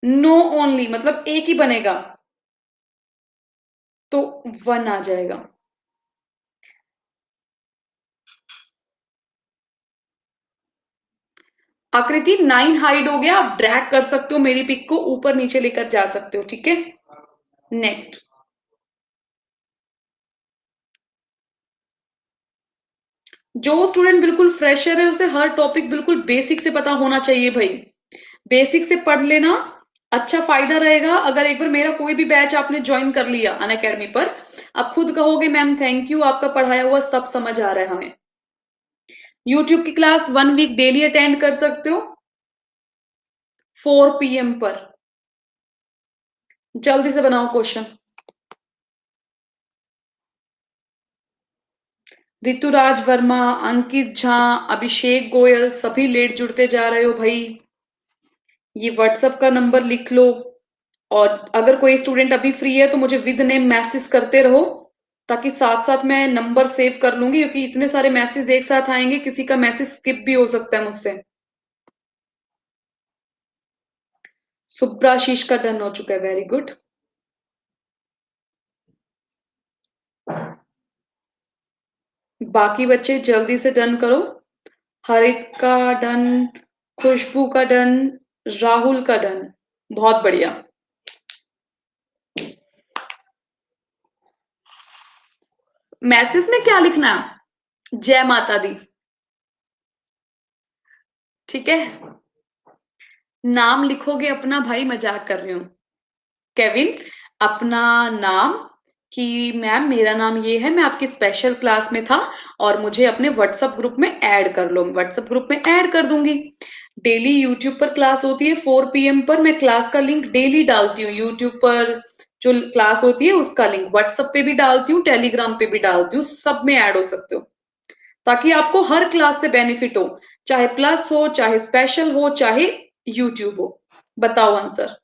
नो ओनली मतलब एक ही बनेगा, तो 1 आ जाएगा। आकृति 9 हाइड हो गया, आप ड्रैग कर सकते हो मेरी पिक को, ऊपर नीचे लेकर जा सकते हो, ठीक है। नेक्स्ट। जो स्टूडेंट बिल्कुल फ्रेशर है उसे हर टॉपिक बिल्कुल बेसिक से पता होना चाहिए भाई। बेसिक से पढ़ लेना, अच्छा फायदा रहेगा। अगर एक बार मेरा कोई भी बैच आपने ज्वाइन कर लिया अन अकेडमी पर, आप खुद कहोगे मैम थैंक यू, आपका पढ़ाया हुआ सब समझ आ रहा है हमें। यूट्यूब की क्लास 1 वीक डेली अटेंड कर सकते हो, 4 PM पर। जल्दी से बनाओ क्वेश्चन। ऋतुराज वर्मा, अंकित झा, अभिषेक गोयल, सभी लेट जुड़ते जा रहे हो भाई। ये व्हाट्सएप का नंबर लिख लो, और अगर कोई स्टूडेंट अभी फ्री है तो मुझे विद नेम मैसेज करते रहो, ताकि साथ साथ मैं नंबर सेव कर लूंगी, क्योंकि इतने सारे मैसेज एक साथ आएंगे, किसी का मैसेज स्किप भी हो सकता है मुझसे। सुब्राशीष का डन हो चुका है, वेरी गुड। बाकी बच्चे जल्दी से डन करो। हरित का डन, खुशबू का डन, राहुल का डन, बहुत बढ़िया। मैसेज में क्या लिखना है? जय माता दी, ठीक है। नाम लिखोगे अपना, भाई मजाक कर रही हूँ। केविन, अपना नाम, कि मैम मेरा नाम ये है, मैं आपकी स्पेशल क्लास में था और मुझे अपने व्हाट्सएप ग्रुप में ऐड कर लो। व्हाट्सएप ग्रुप में ऐड कर दूंगी। डेली यूट्यूब पर क्लास होती है 4 PM पर, मैं क्लास का लिंक डेली डालती हूँ यूट्यूब पर। जो क्लास होती है उसका लिंक व्हाट्सएप पे भी डालती हूँ, टेलीग्राम पे भी डालती हूँ, सब में ऐड हो सकते हो, ताकि आपको हर क्लास से बेनिफिट हो, चाहे प्लस हो, चाहे स्पेशल हो, चाहे यूट्यूब हो। बताओ आंसर।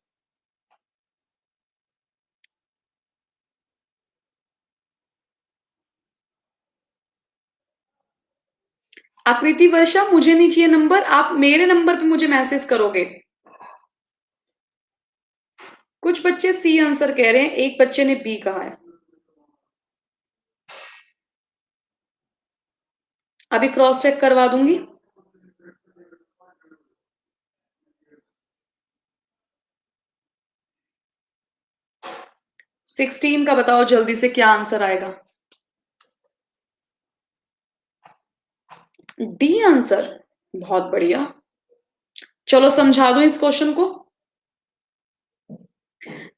आकृति वर्षा, मुझे नहीं चाहिए नंबर, आप मेरे नंबर पे मुझे मैसेज करोगे। कुछ बच्चे सी आंसर कह रहे हैं, एक बच्चे ने बी कहा है। अभी क्रॉस चेक करवा दूंगी। 16 का बताओ जल्दी से क्या आंसर आएगा। डी आंसर, बहुत बढ़िया। चलो समझा दो इस क्वेश्चन को।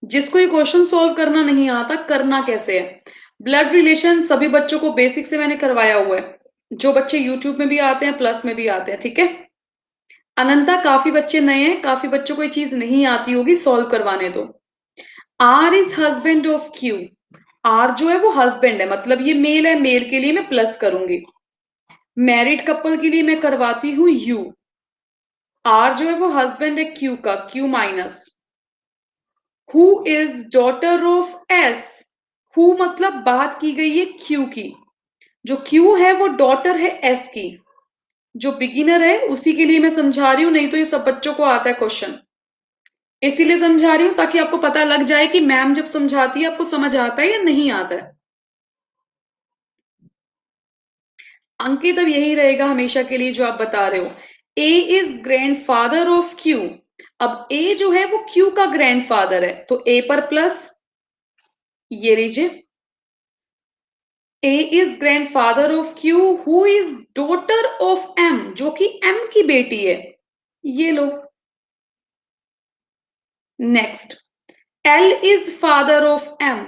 जिसको ये क्वेश्चन सॉल्व करना नहीं आता, करना कैसे है। ब्लड रिलेशन सभी बच्चों को बेसिक से मैंने करवाया हुआ है, जो बच्चे यूट्यूब में भी आते हैं प्लस में भी आते हैं, ठीक है। अनंता, काफी बच्चे नए हैं, काफी बच्चों को ये चीज नहीं आती होगी, सॉल्व करवाने दो। R is husband of Q. R जो है वो हस्बैंड है, मतलब ये मेल है, मेल के लिए मैं प्लस करूंगी। मैरिड कपल के लिए मैं करवाती हूं यू। आर जो है वो हस्बैंड है क्यू का, Q minus. Who is daughter of S. Who मतलब बात की गई है क्यू की, जो क्यू है वो डॉटर है एस की। जो बिगिनर है उसी के लिए मैं समझा रही हूं, नहीं तो ये सब बच्चों को आता है क्वेश्चन। इसीलिए समझा रही हूं ताकि आपको पता लग जाए कि मैम जब समझाती है आपको समझ आता है या नहीं आता है। अंकित, अब यही रहेगा हमेशा के लिए जो आप बता रहे हो। ए इज ग्रैंडफादर ऑफ क्यू। अब ए जो है वो क्यू का ग्रैंडफादर है, तो ए पर प्लस, ये लीजिए। A is grandfather of Q who is daughter of M, जो कि एम की बेटी है, ये लो। Next, L is father of M.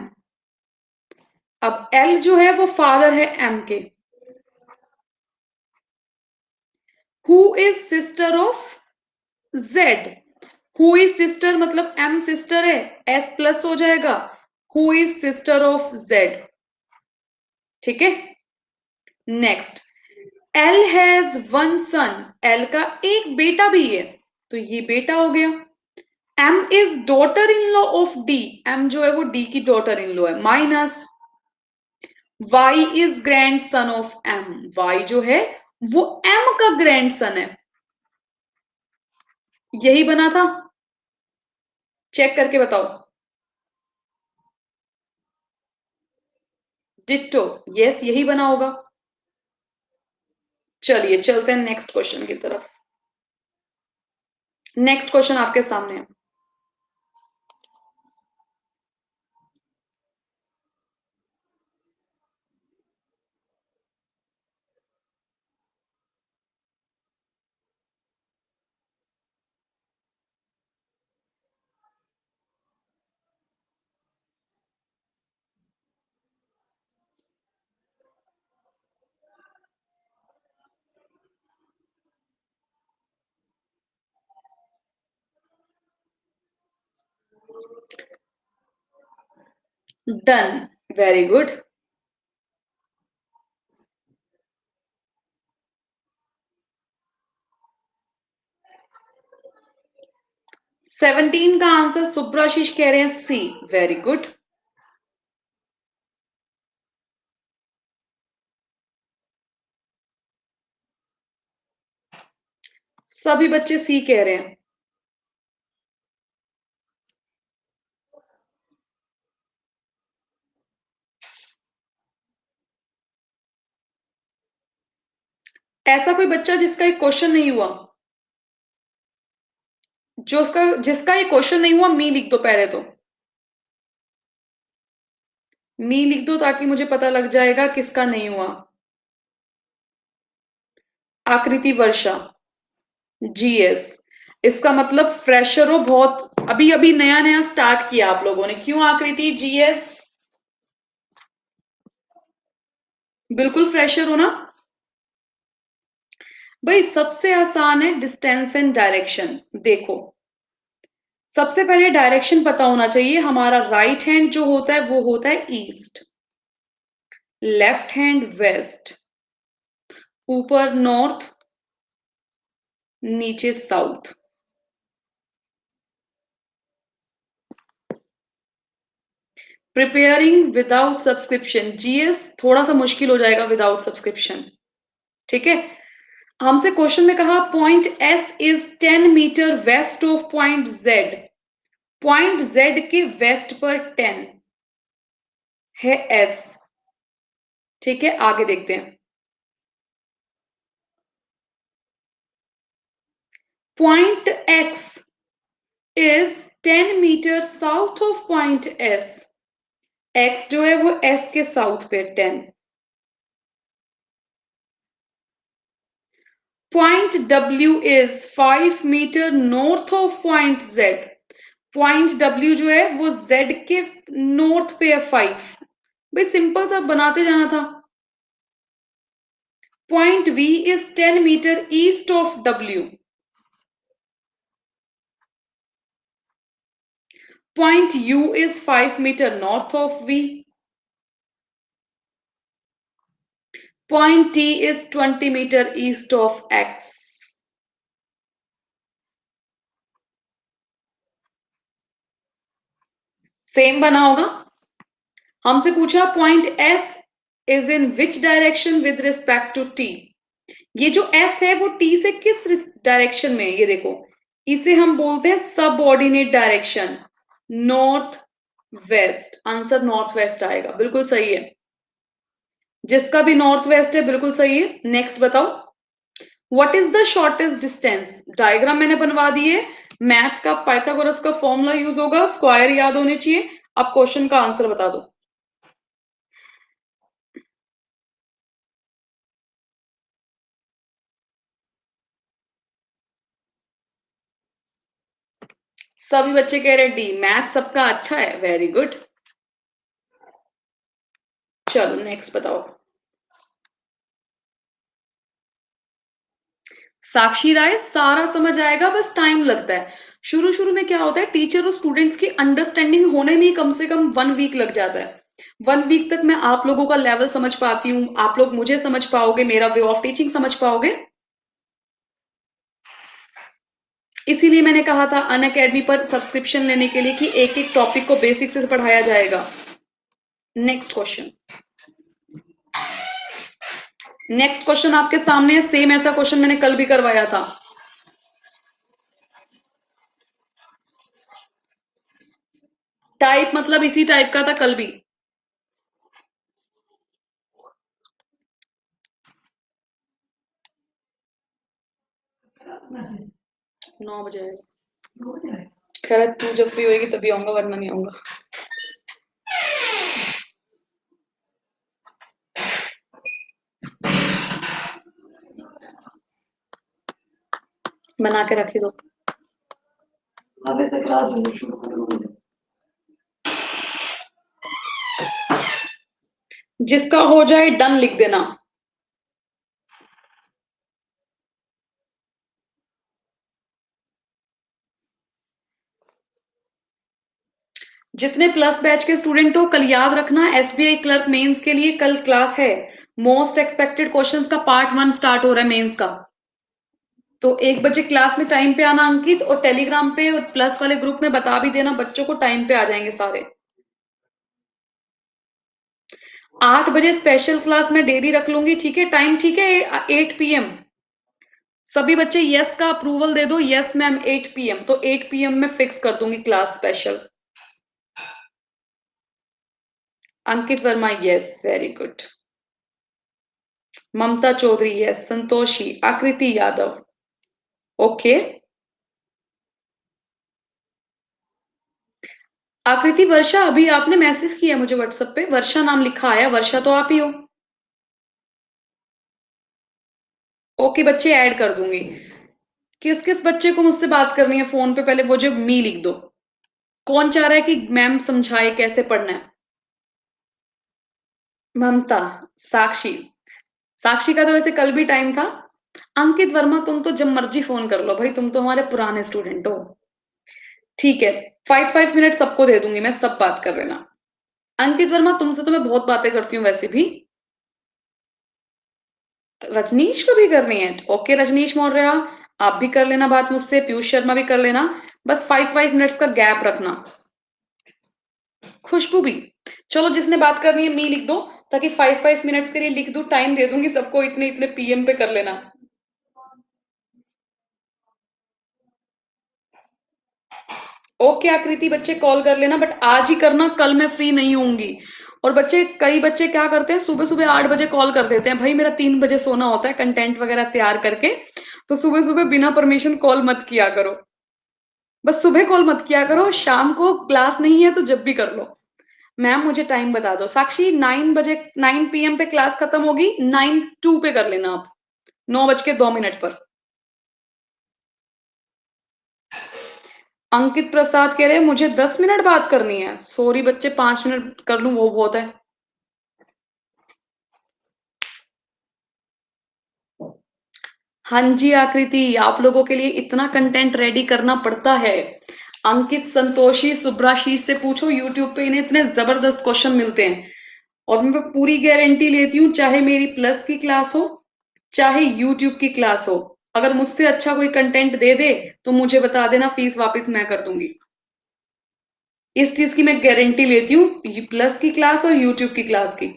अब एल जो है वो फादर है एम के। Who is sister of Z. Who is sister मतलब एम सिस्टर है, एस प्लस हो जाएगा। Who is sister of Z, ठीक है। Next, L has one son. L का एक बेटा भी है, तो ये बेटा हो गया। M is daughter in law of D. M जो है वो डी की डॉटर इन लॉ है, minus. Y is grandson of M. Y जो है वो एम का ग्रैंड सन है, यही बना था। चेक करके बताओ। डिट्टो, यस यही बना होगा। चलिए चलते हैं नेक्स्ट क्वेश्चन की तरफ। नेक्स्ट क्वेश्चन आपके सामने है। Done, very good. 17 का आंसर सुब्राशीष कह रहे हैं सी, वेरी गुड। सभी बच्चे सी कह रहे हैं। ऐसा कोई बच्चा जिसका एक क्वेश्चन नहीं हुआ, जो उसका जिसका ये क्वेश्चन नहीं हुआ, मी लिख दो पहले तो। मी लिख दो ताकि मुझे पता लग जाएगा किसका नहीं हुआ। आकृति वर्षा, जीएस। इसका मतलब फ्रेशर हो बहुत, अभी अभी नया नया स्टार्ट किया आप लोगों ने, क्यों आकृति जीएस। बिल्कुल फ्रेशर हो ना। भाई सबसे आसान है डिस्टेंस एंड डायरेक्शन। देखो, सबसे पहले डायरेक्शन पता होना चाहिए। हमारा राइट हैंड जो होता है वो होता है ईस्ट, लेफ्ट हैंड वेस्ट, ऊपर नॉर्थ, नीचे south. Preparing without subscription, GS थोड़ा सा मुश्किल हो जाएगा विदाउट सब्सक्रिप्शन। ठीक है, हमसे क्वेश्चन में कहा point S is 10 metre west of point Z. Point Z के वेस्ट पर 10 है एस। ठीक है, आगे देखते हैं। Point X is 10 metre south of point S. X जो है वो एस के साउथ पे 10। Point W is 5 metre north of point Z. Point W जो है वो जेड के नॉर्थ पे है 5। भाई सिंपल सा बनाते जाना था। Point V is 10 metre east of W. Point U is 5 metre north of V. Point T is 20 metre east of X. Same बना होगा। हमसे पूछा point S is in which direction with respect to T. ये जो S है वो T से किस डायरेक्शन में है, ये देखो। इसे हम बोलते हैं सब ordinate direction, north west. Answer north west आएगा, बिल्कुल सही है। जिसका भी नॉर्थ वेस्ट है बिल्कुल सही है। नेक्स्ट बताओ, what is the shortest distance. Diagram मैंने बनवा दी है। मैथ का पाइथागोरस का फॉर्मूला यूज होगा, स्क्वायर याद होने चाहिए। अब क्वेश्चन का आंसर बता दो। सभी बच्चे कह रहे डी। मैथ सबका अच्छा है, वेरी गुड। चलो नेक्स्ट बताओ। साक्षी राय, सारा समझ आएगा, बस टाइम लगता है। शुरू शुरू में क्या होता है, टीचर और स्टूडेंट्स की अंडरस्टैंडिंग होने में ही कम से कम 1 वीक लग जाता है। 1 वीक तक मैं आप लोगों का लेवल समझ पाती हूँ, आप लोग मुझे समझ पाओगे, मेरा वे ऑफ टीचिंग समझ पाओगे। इसीलिए मैंने कहा था अन अकेडमी पर सब्सक्रिप्शन लेने के लिए कि एक एक टॉपिक को बेसिक से पढ़ाया जाएगा। Next question. नेक्स्ट क्वेश्चन आपके सामने है। सेम ऐसा क्वेश्चन मैंने कल भी करवाया था। टाइप मतलब इसी टाइप का था कल भी। नौ बजे आएगा। खैर तू जब फ्री होएगी तभी आऊंगा, वरना नहीं आऊंगा। बना के रखी दो। अभी तक क्लास शुरू करूंगी। जिसका हो जाए डन लिख देना। जितने प्लस बैच के स्टूडेंट हो, कल याद रखना एसबीआई क्लर्क मेंस के लिए कल क्लास है। मोस्ट एक्सपेक्टेड क्वेश्चंस का पार्ट 1 स्टार्ट हो रहा है मेंस का। तो 1 बजे क्लास में टाइम पे आना अंकित, और टेलीग्राम पे और प्लस वाले ग्रुप में बता भी देना बच्चों को, टाइम पे आ जाएंगे सारे। 8 बजे स्पेशल क्लास में डेली रख लूंगी, ठीक है। टाइम ठीक है, 8 PM। सभी बच्चे यस का अप्रूवल दे दो। यस मैम 8 PM, तो 8 PM में फिक्स कर दूंगी क्लास स्पेशल। अंकित वर्मा यस, वेरी गुड। ममता चौधरी यस, संतोषी, आकृति यादव ओके। आकृति वर्षा, अभी आपने मैसेज किया मुझे व्हाट्सएप पे, वर्षा नाम लिखा आया, वर्षा तो आप ही हो। ओके बच्चे, ऐड कर दूंगी। किस किस बच्चे को मुझसे बात करनी है फोन पे, पहले वो जो मी लिख दो। कौन चाह रहा है कि मैम समझाए कैसे पढ़ना है। ममता, साक्षी। साक्षी का तो वैसे कल भी टाइम था। अंकित वर्मा, तुम तो जब मर्जी फोन कर लो भाई, तुम तो हमारे पुराने स्टूडेंट हो। ठीक है, 5-5 मिनट सबको दे दूंगी मैं, सब बात कर लेना। अंकित वर्मा, तुमसे तो मैं बहुत बातें करती हूँ वैसे भी। रजनीश को भी करनी है, ओके रजनीश मौर्य, आप भी कर लेना बात मुझसे, पीयूष शर्मा भी कर लेना। बस 5-5 मिनट्स का गैप रखना। खुशबू भी। चलो जिसने बात करनी है मी लिख दो, ताकि 5 मिनट्स के लिए लिख दूं, टाइम दे दूंगी सबको, इतने इतने पीएम पे कर लेना। ओके आकृति, बच्चे कॉल कर लेना, बट आज ही करना, कल मैं फ्री नहीं होंगी। और बच्चे, कई बच्चे क्या करते हैं, सुबह सुबह 8 बजे कॉल कर देते हैं, भाई मेरा 3 बजे सोना होता है कंटेंट वगैरह तैयार करके, तो सुबह सुबह बिना परमिशन कॉल मत किया करो। बस सुबह कॉल मत किया करो, शाम को क्लास नहीं है तो जब भी कर लो। मैम मुझे टाइम बता दो, साक्षी 9 बजे, 9 PM पे क्लास खत्म होगी, 9:02 पे कर लेना आप, 9:02 पर। अंकित प्रसाद कह रहे हैं मुझे 10 मिनट बात करनी है, सॉरी बच्चे, 5 मिनट कर लूं वो बहुत है। हाँ जी आकृति, आप लोगों के लिए इतना कंटेंट रेडी करना पड़ता है। अंकित, संतोषी, सुब्राशीष से पूछो, यूट्यूब पे इन्हें इतने जबरदस्त क्वेश्चन मिलते हैं। और मैं पूरी गारंटी लेती हूँ, चाहे मेरी प्लस की क्लास हो, चाहे यूट्यूब की क्लास हो, अगर मुझसे अच्छा कोई कंटेंट दे दे तो मुझे बता देना, फीस वापस मैं कर दूंगी। इस चीज की मैं गारंटी लेती हूँ, प्लस की क्लास और यूट्यूब की क्लास की।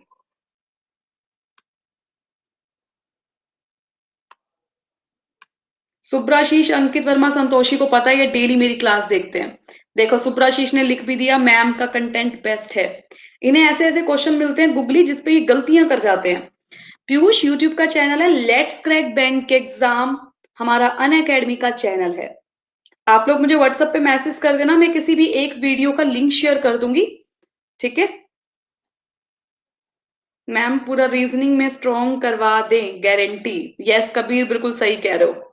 सुब्राशीष, अंकित वर्मा, संतोषी को पता है ये डेली मेरी क्लास देखते हैं। देखो सुब्राशीष ने लिख भी दिया, मैम का कंटेंट बेस्ट है। इन्हें ऐसे ऐसे क्वेश्चन मिलते हैं गूगली जिसपे ये गलतियां कर जाते हैं। पीयूष, यूट्यूब का चैनल है लेट्स क्रैक बैंक एग्जाम, हमारा अन अकेडमी का चैनल है। आप लोग मुझे व्हाट्सएप पे मैसेज कर देना, मैं किसी भी एक वीडियो का लिंक शेयर कर दूंगी, ठीक है। मैम पूरा रीजनिंग में स्ट्रॉन्ग करवा दें, गारंटी। यस कबीर, बिल्कुल सही कह रहे हो।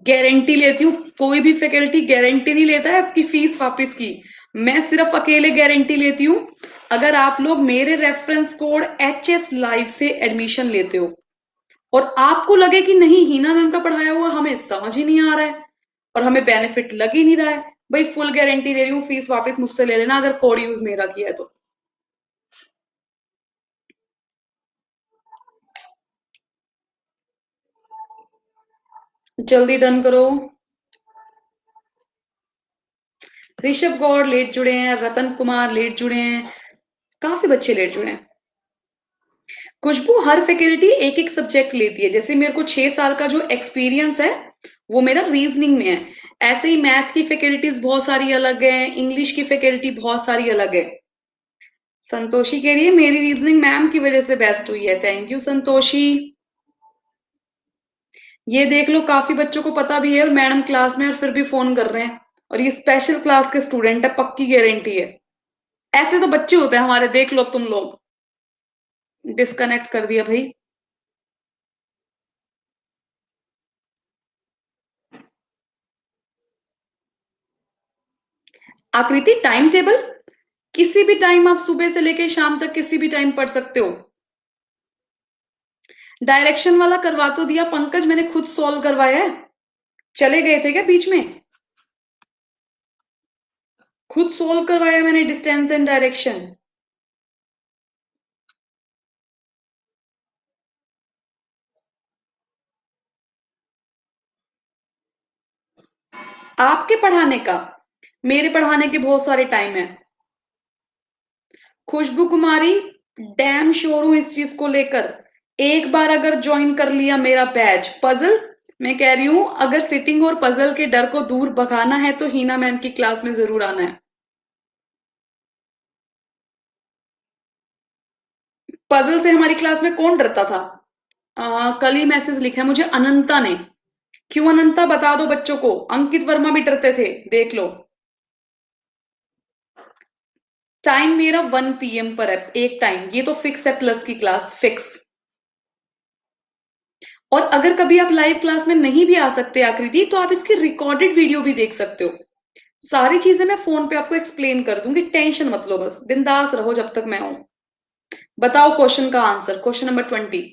गारंटी लेती हूँ, कोई भी फैकल्टी गारंटी नहीं लेता है आपकी फीस वापस की। मैं सिर्फ अकेले गारंटी लेती हूँ, अगर आप लोग मेरे रेफरेंस कोड HS लाइव से एडमिशन लेते हो और आपको लगे कि नहीं हीना मैम का पढ़ाया हुआ हमें समझ ही नहीं आ रहा है और हमें बेनिफिट लग ही नहीं रहा है, भाई फुल गारंटी दे रही हूँ, फीस वापस मुझसे ले लेना अगर कोड यूज मेरा किया है तो। जल्दी डन करो। ऋषभ गौड़ लेट जुड़े हैं, रतन कुमार लेट जुड़े हैं, काफी बच्चे लेट जुड़े हैं। खुशबू, हर फैकल्टी एक एक सब्जेक्ट लेती है, जैसे मेरे को 6 साल का जो एक्सपीरियंस है वो मेरा रीजनिंग में है, ऐसे ही मैथ की फैकल्टीज बहुत सारी अलग है, इंग्लिश की फैकल्टी बहुत सारी अलग है। संतोषी कह रही है मेरी रीजनिंग मैम की वजह से बेस्ट हुई है, थैंक यू संतोषी। ये देख लो, काफी बच्चों को पता भी है और मैडम क्लास में और फिर भी फोन कर रहे हैं, और ये स्पेशल क्लास के स्टूडेंट है, पक्की गारंटी है। ऐसे तो बच्चे होते हैं हमारे, देख लो तुम लोग। डिस्कनेक्ट कर दिया भाई। आकृति, टाइम टेबल किसी भी टाइम आप सुबह से लेके शाम तक किसी भी टाइम पढ़ सकते हो। डायरेक्शन वाला करवा तो दिया पंकज, मैंने खुद सॉल्व करवाया है। चले गए थे क्या बीच में? खुद सॉल्व करवाया मैंने डिस्टेंस एंड डायरेक्शन। आपके पढ़ाने का, मेरे पढ़ाने के बहुत सारे टाइम है। खुशबू कुमारी, डैम श्योर हूं इस चीज को लेकर, एक बार अगर ज्वाइन कर लिया मेरा बैच पजल, मैं कह रही हूं अगर सिटिंग और पजल के डर को दूर भगाना है तो हीना मैम की क्लास में जरूर आना है। पजल से हमारी क्लास में कौन डरता था? कल ही मैसेज लिखा है मुझे अनंता ने। क्यों अनंता, बता दो बच्चों को, अंकित वर्मा भी डरते थे, देख लो। टाइम मेरा 1 PM पर है, एक टाइम, ये तो फिक्स है, प्लस की क्लास फिक्स। और अगर कभी आप लाइव क्लास में नहीं भी आ सकते आकृति, तो आप इसकी रिकॉर्डेड वीडियो भी देख सकते हो। सारी चीजें मैं फोन पे आपको एक्सप्लेन कर दूंगी, टेंशन मत लो, बस बिंदास रहो जब तक मैं हूं। बताओ क्वेश्चन का answer, question number 20।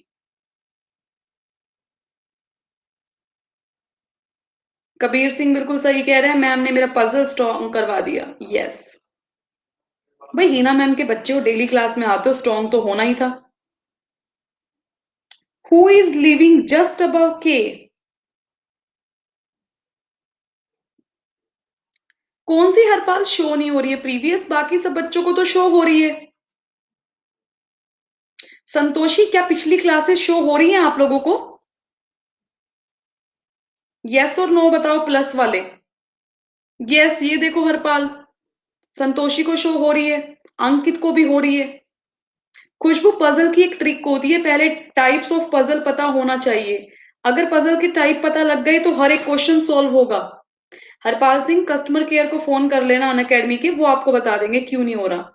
Kabir Singh बिल्कुल सही कह रहे हैं, मैम ने मेरा पजल स्ट्रॉन्ग करवा दिया, यस। भाई हीना मैम के बच्चे हो, डेली क्लास में आते हो, स्ट्रॉन्ग तो होना ही था। Who is living just above के? कौन सी हरपाल शो नहीं हो रही है? प्रीवियस बाकी सब बच्चों को तो शो हो रही है। संतोषी, क्या पिछली क्लासेस शो हो रही हैं आप लोगों को? यस और नो बताओ, प्लस वाले। यस, ये देखो हरपाल, संतोषी को शो हो रही है, अंकित को भी हो रही है। खुशबू, पजल की एक ट्रिक होती है, पहले टाइप्स ऑफ पजल पता होना चाहिए। अगर पजल के टाइप पता लग गए तो हर एक क्वेश्चन सॉल्व होगा। हरपाल सिंह, कस्टमर केयर को फोन कर लेना अनअकैडमी के, वो आपको बता देंगे क्यों नहीं हो रहा।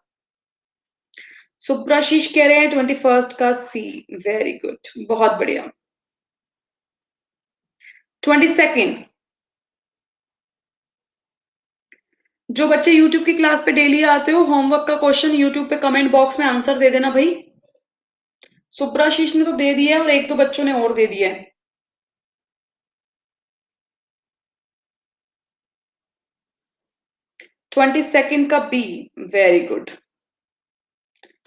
सुब्राशीष कह रहे हैं 21 का सी। वेरी गुड, बहुत बढ़िया। 22, जो बच्चे यूट्यूब की क्लास पे डेली आते हो, होमवर्क का क्वेश्चन यूट्यूब पे कमेंट बॉक्स में आंसर दे देना भाई। सुब्राशीष ने तो दे दिया है और एक दो बच्चों ने और दे दिया है। 22 का बी। Very good.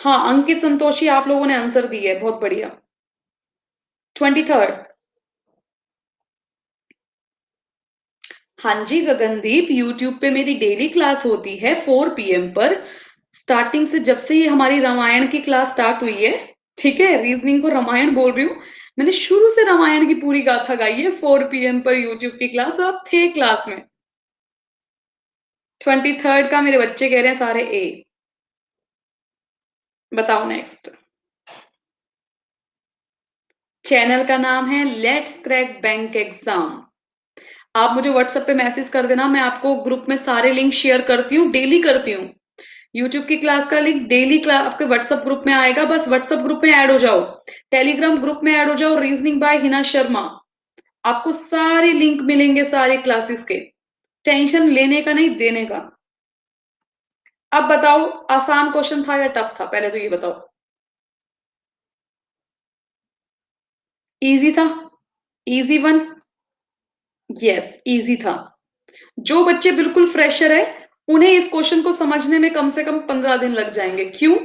हाँ, अंकित, संतोषी, आप लोगों ने आंसर दिया है, बहुत बढ़िया। 23। हाँ जी गगनदीप, यूट्यूब पे मेरी डेली क्लास होती है 4 PM पर। स्टार्टिंग से, जब से ये हमारी रामायण की क्लास स्टार्ट हुई है, ठीक है, रीजनिंग को रामायण बोल रही हूँ, मैंने शुरू से रामायण की पूरी गाथा गाई है 4 PM पर यूट्यूब की क्लास, और आप थे क्लास में। 23 का मेरे बच्चे कह रहे हैं सारे ए। बताओ नेक्स्ट। चैनल का नाम है लेट्स क्रैक बैंक एग्जाम। आप मुझे व्हाट्सएप पे मैसेज कर देना, मैं आपको ग्रुप में सारे लिंक शेयर करती हूँ, डेली करती हूँ। यूट्यूब की क्लास का लिंक डेली क्लास आपके व्हाट्सएप ग्रुप में आएगा, बस व्हाट्सएप ग्रुप में ऐड हो जाओ, टेलीग्राम ग्रुप में ऐड हो जाओ, रीजनिंग बाय हिना शर्मा। आपको सारे लिंक मिलेंगे सारे क्लासेस के। टेंशन लेने का नहीं, देने का। अब बताओ, आसान क्वेश्चन था या टफ था, पहले तो ये बताओ। इजी था। Easy one. यस, इजी था। जो बच्चे बिल्कुल फ्रेशर है, उन्हें इस क्वेश्चन को समझने में कम से कम 15 दिन लग जाएंगे। क्यों?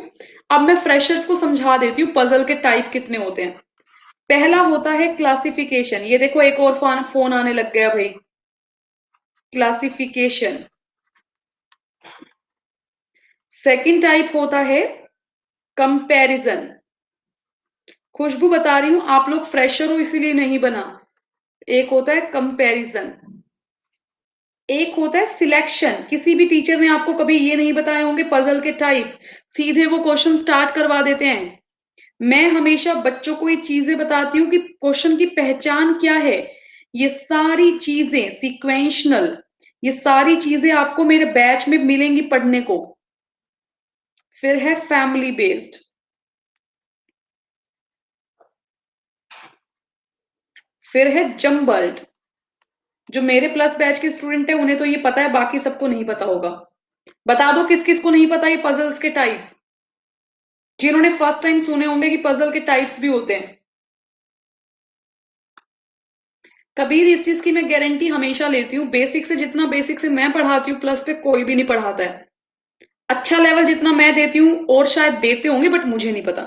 अब मैं फ्रेशर्स को समझा देती हूँ पजल के टाइप कितने होते हैं। पहला होता है क्लासिफिकेशन, ये देखो एक और फोन आने लग गया भाई। क्लासिफिकेशन। सेकंड टाइप होता है कंपैरिजन। खुशबू बता रही हूं, आप लोग फ्रेशर हो इसीलिए नहीं बना। एक होता है कंपैरिजन। एक होता है सिलेक्शन। किसी भी टीचर ने आपको कभी ये नहीं बताए होंगे पजल के टाइप, सीधे वो क्वेश्चन स्टार्ट करवा देते हैं। मैं हमेशा बच्चों को ये चीजें बताती हूँ कि क्वेश्चन की पहचान क्या है। ये सारी चीजें सीक्वेंशनल, ये सारी चीजें आपको मेरे बैच में मिलेंगी पढ़ने को। फिर है फैमिली बेस्ड। फिर है जम्बल्ड। जो मेरे प्लस बैच के स्टूडेंट है उन्हें तो ये पता है, बाकी सबको नहीं पता होगा। बता दो किस किस को नहीं पता ये पजल्स के टाइप, जिन्होंने फर्स्ट टाइम सुने होंगे कि पजल के टाइप्स भी होते हैं। कबीर, इस चीज की मैं गारंटी हमेशा लेती हूँ, बेसिक से जितना बेसिक से मैं पढ़ाती हूँ प्लस पे कोई भी नहीं पढ़ाता है। अच्छा लेवल जितना मैं देती हूँ और शायद देते होंगे, बट मुझे नहीं पता।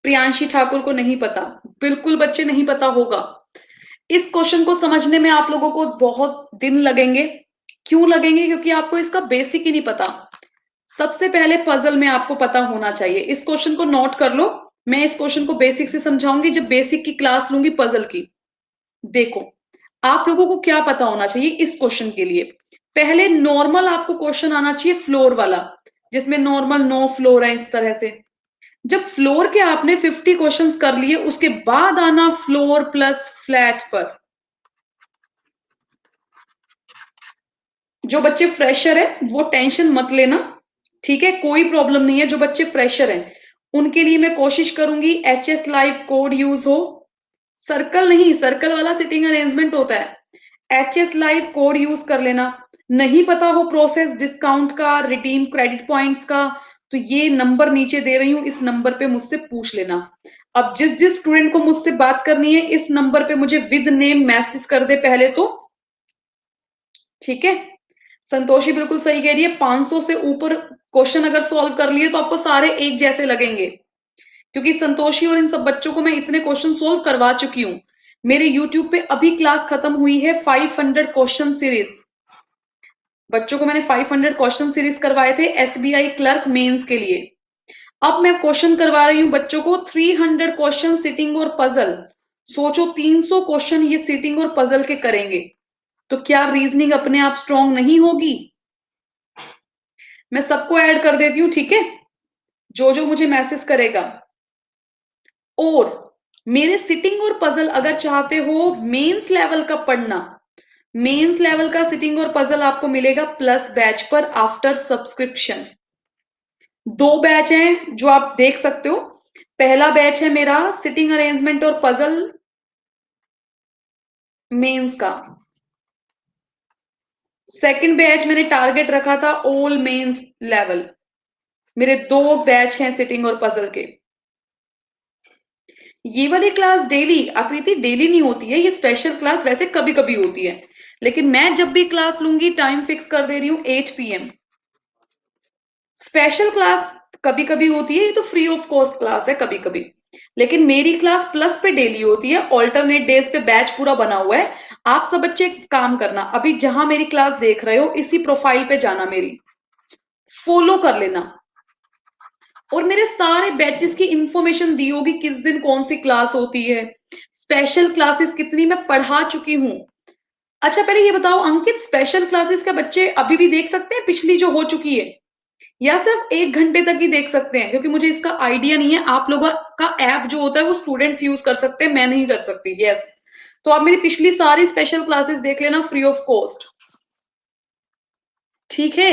प्रियांशी ठाकुर को नहीं पता, बिल्कुल बच्चे नहीं पता होगा। इस क्वेश्चन को समझने में आप लोगों को बहुत दिन लगेंगे। क्यों लगेंगे? क्योंकि आपको इसका बेसिक ही नहीं पता। सबसे पहले पजल में आपको पता होना चाहिए। इस क्वेश्चन को नोट कर लो, मैं इस क्वेश्चन को बेसिक से समझाऊंगी जब बेसिक की क्लास लूंगी पजल की। देखो, आप लोगों को क्या पता होना चाहिए इस क्वेश्चन के लिए। पहले नॉर्मल आपको क्वेश्चन आना चाहिए फ्लोर वाला, जिसमें नॉर्मल नो फ्लोर है इस तरह से। जब फ्लोर के आपने 50 क्वेश्चंस कर लिए, उसके बाद आना फ्लोर प्लस फ्लैट पर। जो बच्चे फ्रेशर है वो टेंशन मत लेना, ठीक है, कोई प्रॉब्लम नहीं है। जो बच्चे फ्रेशर हैं उनके लिए मैं कोशिश करूंगी HS लाइव कोड यूज हो। सर्कल नहीं, सर्कल वाला सिटिंग अरेंजमेंट होता है। HS लाइव कोड यूज कर लेना। नहीं पता हो प्रोसेस डिस्काउंट का, रिडीम क्रेडिट पॉइंट्स का, तो ये नंबर नीचे दे रही हूं, इस नंबर पे मुझसे पूछ लेना। अब जिस जिस स्टूडेंट को मुझसे बात करनी है इस नंबर पे मुझे विद नेम मैसेज कर दे पहले तो, ठीक है। संतोषी बिल्कुल सही कह रही है, 500 से ऊपर क्वेश्चन अगर सॉल्व कर लिए तो आपको सारे एक जैसे लगेंगे, क्योंकि संतोषी और इन सब बच्चों को मैं इतने क्वेश्चन सोल्व करवा चुकी हूं। मेरे यूट्यूब पे अभी क्लास खत्म हुई है 500 क्वेश्चन सीरीज। बच्चों को मैंने 500 क्वेश्चन सीरीज करवाए थे एसबीआई क्लर्क मेंस के लिए। अब मैं क्वेश्चन करवा रही हूँ बच्चों को 300 क्वेश्चन सिटिंग और पजल। सोचो 300 क्वेश्चन ये सिटिंग और पजल के करेंगे, तो क्या रीजनिंग अपने आप स्ट्रांग नहीं होगी? मैं सबको ऐड कर देती हूँ, ठीक है, जो जो मुझे मैसेज करेगा। और मेरे सिटिंग और पजल अगर चाहते हो मेंस लेवल का पढ़ना, मेंस लेवल का सिटिंग और पजल आपको मिलेगा प्लस बैच पर आफ्टर सब्सक्रिप्शन। 2 बैच हैं जो आप देख सकते हो। पहला बैच है मेरा सिटिंग अरेंजमेंट और पजल मेंस का। सेकंड बैच मैंने टारगेट रखा था ऑल मेंस लेवल। मेरे 2 बैच हैं सिटिंग और पजल के। ये वाली क्लास डेली, आकृति डेली नहीं होती है, ये स्पेशल क्लास वैसे कभी कभी होती है, लेकिन मैं जब भी क्लास लूंगी टाइम फिक्स कर दे रही हूँ 8 PM। स्पेशल क्लास कभी कभी होती है, ये तो फ्री ऑफ कॉस्ट क्लास है कभी कभी, लेकिन मेरी क्लास प्लस पे डेली होती है, ऑल्टरनेट डेज पे बैच पूरा बना हुआ है। आप सब बच्चे काम करना, अभी जहां मेरी क्लास देख रहे हो इसी प्रोफाइल पे जाना, मेरी फॉलो कर लेना, और मेरे सारे बैचेस की इंफॉर्मेशन दी होगी, किस दिन कौन सी क्लास होती है, स्पेशल क्लासेस कितनी मैं पढ़ा चुकी हूँ। अच्छा पहले ये बताओ अंकित, स्पेशल क्लासेस का बच्चे अभी भी देख सकते हैं पिछली जो हो चुकी है, या सिर्फ 1 घंटे तक ही देख सकते हैं? क्योंकि मुझे इसका आइडिया नहीं है, आप लोगों का ऐप जो होता है वो स्टूडेंट्स यूज कर सकते हैं, मैं नहीं कर सकती। यस, तो आप मेरी पिछली सारी स्पेशल क्लासेस देख लेना फ्री ऑफ कॉस्ट, ठीक है।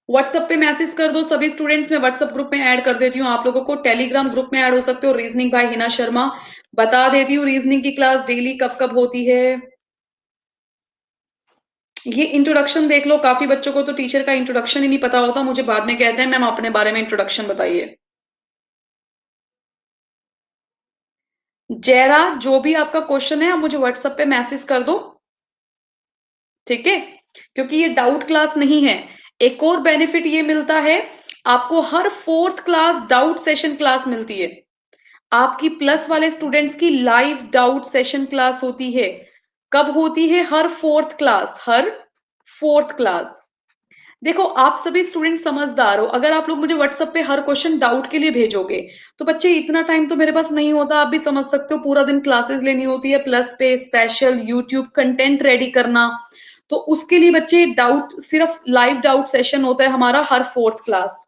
व्हाट्सएप पे मैसेज कर दो सभी स्टूडेंट्स, मैं व्हाट्सएप ग्रुप में ऐड कर देती हूँ आप लोगों को। टेलीग्राम ग्रुप में ऐड हो सकते हो, रीजनिंग बाय हिना शर्मा। बता देती हूँ रीजनिंग की क्लास डेली कब कब होती है। ये इंट्रोडक्शन देख लो, काफी बच्चों को तो टीचर का इंट्रोडक्शन ही नहीं पता होता, मुझे बाद में कहते हैं मैम अपने बारे में इंट्रोडक्शन बताइए। जयरा, जो भी आपका क्वेश्चन है आप मुझे व्हाट्सएप पे मैसेज कर दो, ठीक है, क्योंकि ये डाउट क्लास नहीं है। एक और बेनिफिट ये मिलता है, आपको हर 4th class doubt session class मिलती है। आपकी प्लस वाले स्टूडेंट्स की लाइव डाउट सेशन क्लास होती है। कब होती है? हर 4th क्लास, हर 4th क्लास। देखो आप सभी स्टूडेंट समझदार हो, अगर आप लोग मुझे व्हाट्सएप पे हर क्वेश्चन डाउट के लिए भेजोगे तो बच्चे इतना टाइम तो मेरे पास नहीं होता, आप भी समझ सकते हो, पूरा दिन क्लासेस लेनी होती है, प्लस पे स्पेशल यूट्यूब कंटेंट रेडी करना, तो उसके लिए बच्चे डाउट, सिर्फ लाइव डाउट सेशन होता है हमारा हर 4th क्लास।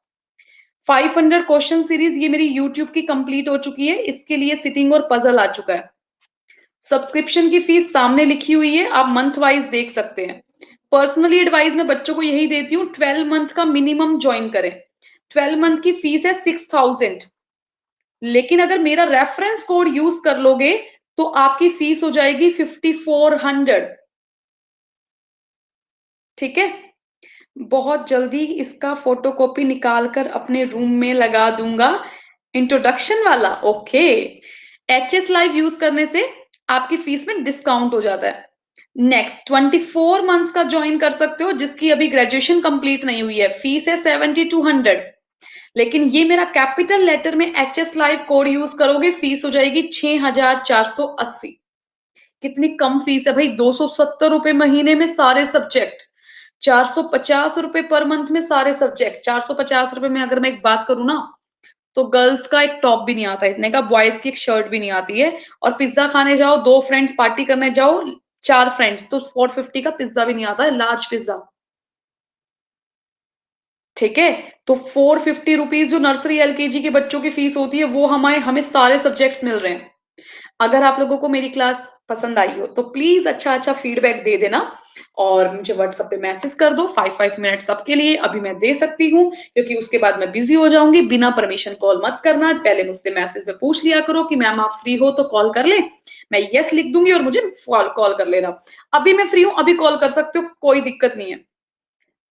500 क्वेश्चन सीरीज ये मेरी यूट्यूब की कंप्लीट हो चुकी है, इसके लिए सिटिंग और पजल आ चुका है। सब्सक्रिप्शन की फीस सामने लिखी हुई है, आप मंथ वाइज देख सकते हैं। पर्सनली एडवाइस मैं बच्चों को यही देती हूँ, 12 मंथ का मिनिमम ज्वाइन करें। 12 मंथ की फीस है 6000, लेकिन अगर मेरा रेफरेंस कोड यूज कर लोगे तो आपकी फीस हो जाएगी 5400, ठीक है। बहुत जल्दी इसका फोटोकॉपी निकाल कर अपने रूम में लगा दूंगा, इंट्रोडक्शन वाला, ओके। एचएस लाइव यूज करने से आपकी फीस में डिस्काउंट हो जाता है। नेक्स्ट 24 मंथ्स का ज्वाइन कर सकते हो, जिसकी अभी ग्रेजुएशन कंप्लीट नहीं हुई है, फीस है 7200, लेकिन ये मेरा कैपिटल लेटर में एचएस लाइव कोड यूज करोगे फीस हो जाएगी 6480। कितनी कम फीस है भाई, 270 रुपए महीने में सारे सब्जेक्ट, 450 रुपए पर मंथ में सारे सब्जेक्ट। 450 रुपए में अगर मैं एक बात करूँ ना, तो गर्ल्स का एक टॉप भी नहीं आता इतने का, बॉयज की एक शर्ट भी नहीं आती है, और पिज्जा खाने जाओ, 2 फ्रेंड्स पार्टी करने जाओ, 4 फ्रेंड्स, तो 450 का पिज्जा भी नहीं आता है, लार्ज पिज्जा, ठीक है। तो 450 रुपीज जो नर्सरी एलकेजी के बच्चों की फीस होती है, वो हमें हमें सारे सब्जेक्ट्स मिल रहे हैं। अगर आप लोगों को मेरी क्लास पसंद आई हो तो प्लीज अच्छा अच्छा फीडबैक दे देना, और मुझे व्हाट्सएप पे मैसेज कर दो। 5 5 मिनट सबके लिए अभी मैं दे सकती हूँ, क्योंकि उसके बाद मैं बिजी हो जाऊंगी। बिना परमिशन कॉल मत करना, पहले मुझसे मैसेज में पूछ लिया करो कि मैम आप फ्री हो तो कॉल कर ले, मैं यस लिख दूंगी और मुझे कॉल कर लेना। अभी मैं फ्री हूँ, अभी कॉल कर सकते हो, कोई दिक्कत नहीं है।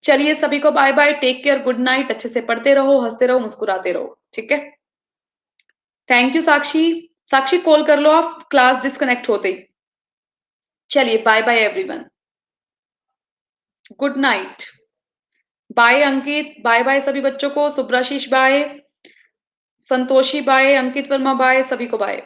चलिए सभी को bye bye, take care, good night, अच्छे से पढ़ते रहो, हंसते रहो, मुस्कुराते रहो, ठीक है। Thank you Sakshi. Sakshi call कर लो आप क्लास डिस्कनेक्ट होते ही। चलिए bye bye everyone, good night, bye Ankit, bye bye सभी बच्चों को, Subrashish bye, Santoshi bye, Ankit Verma bye, सभी को बाय।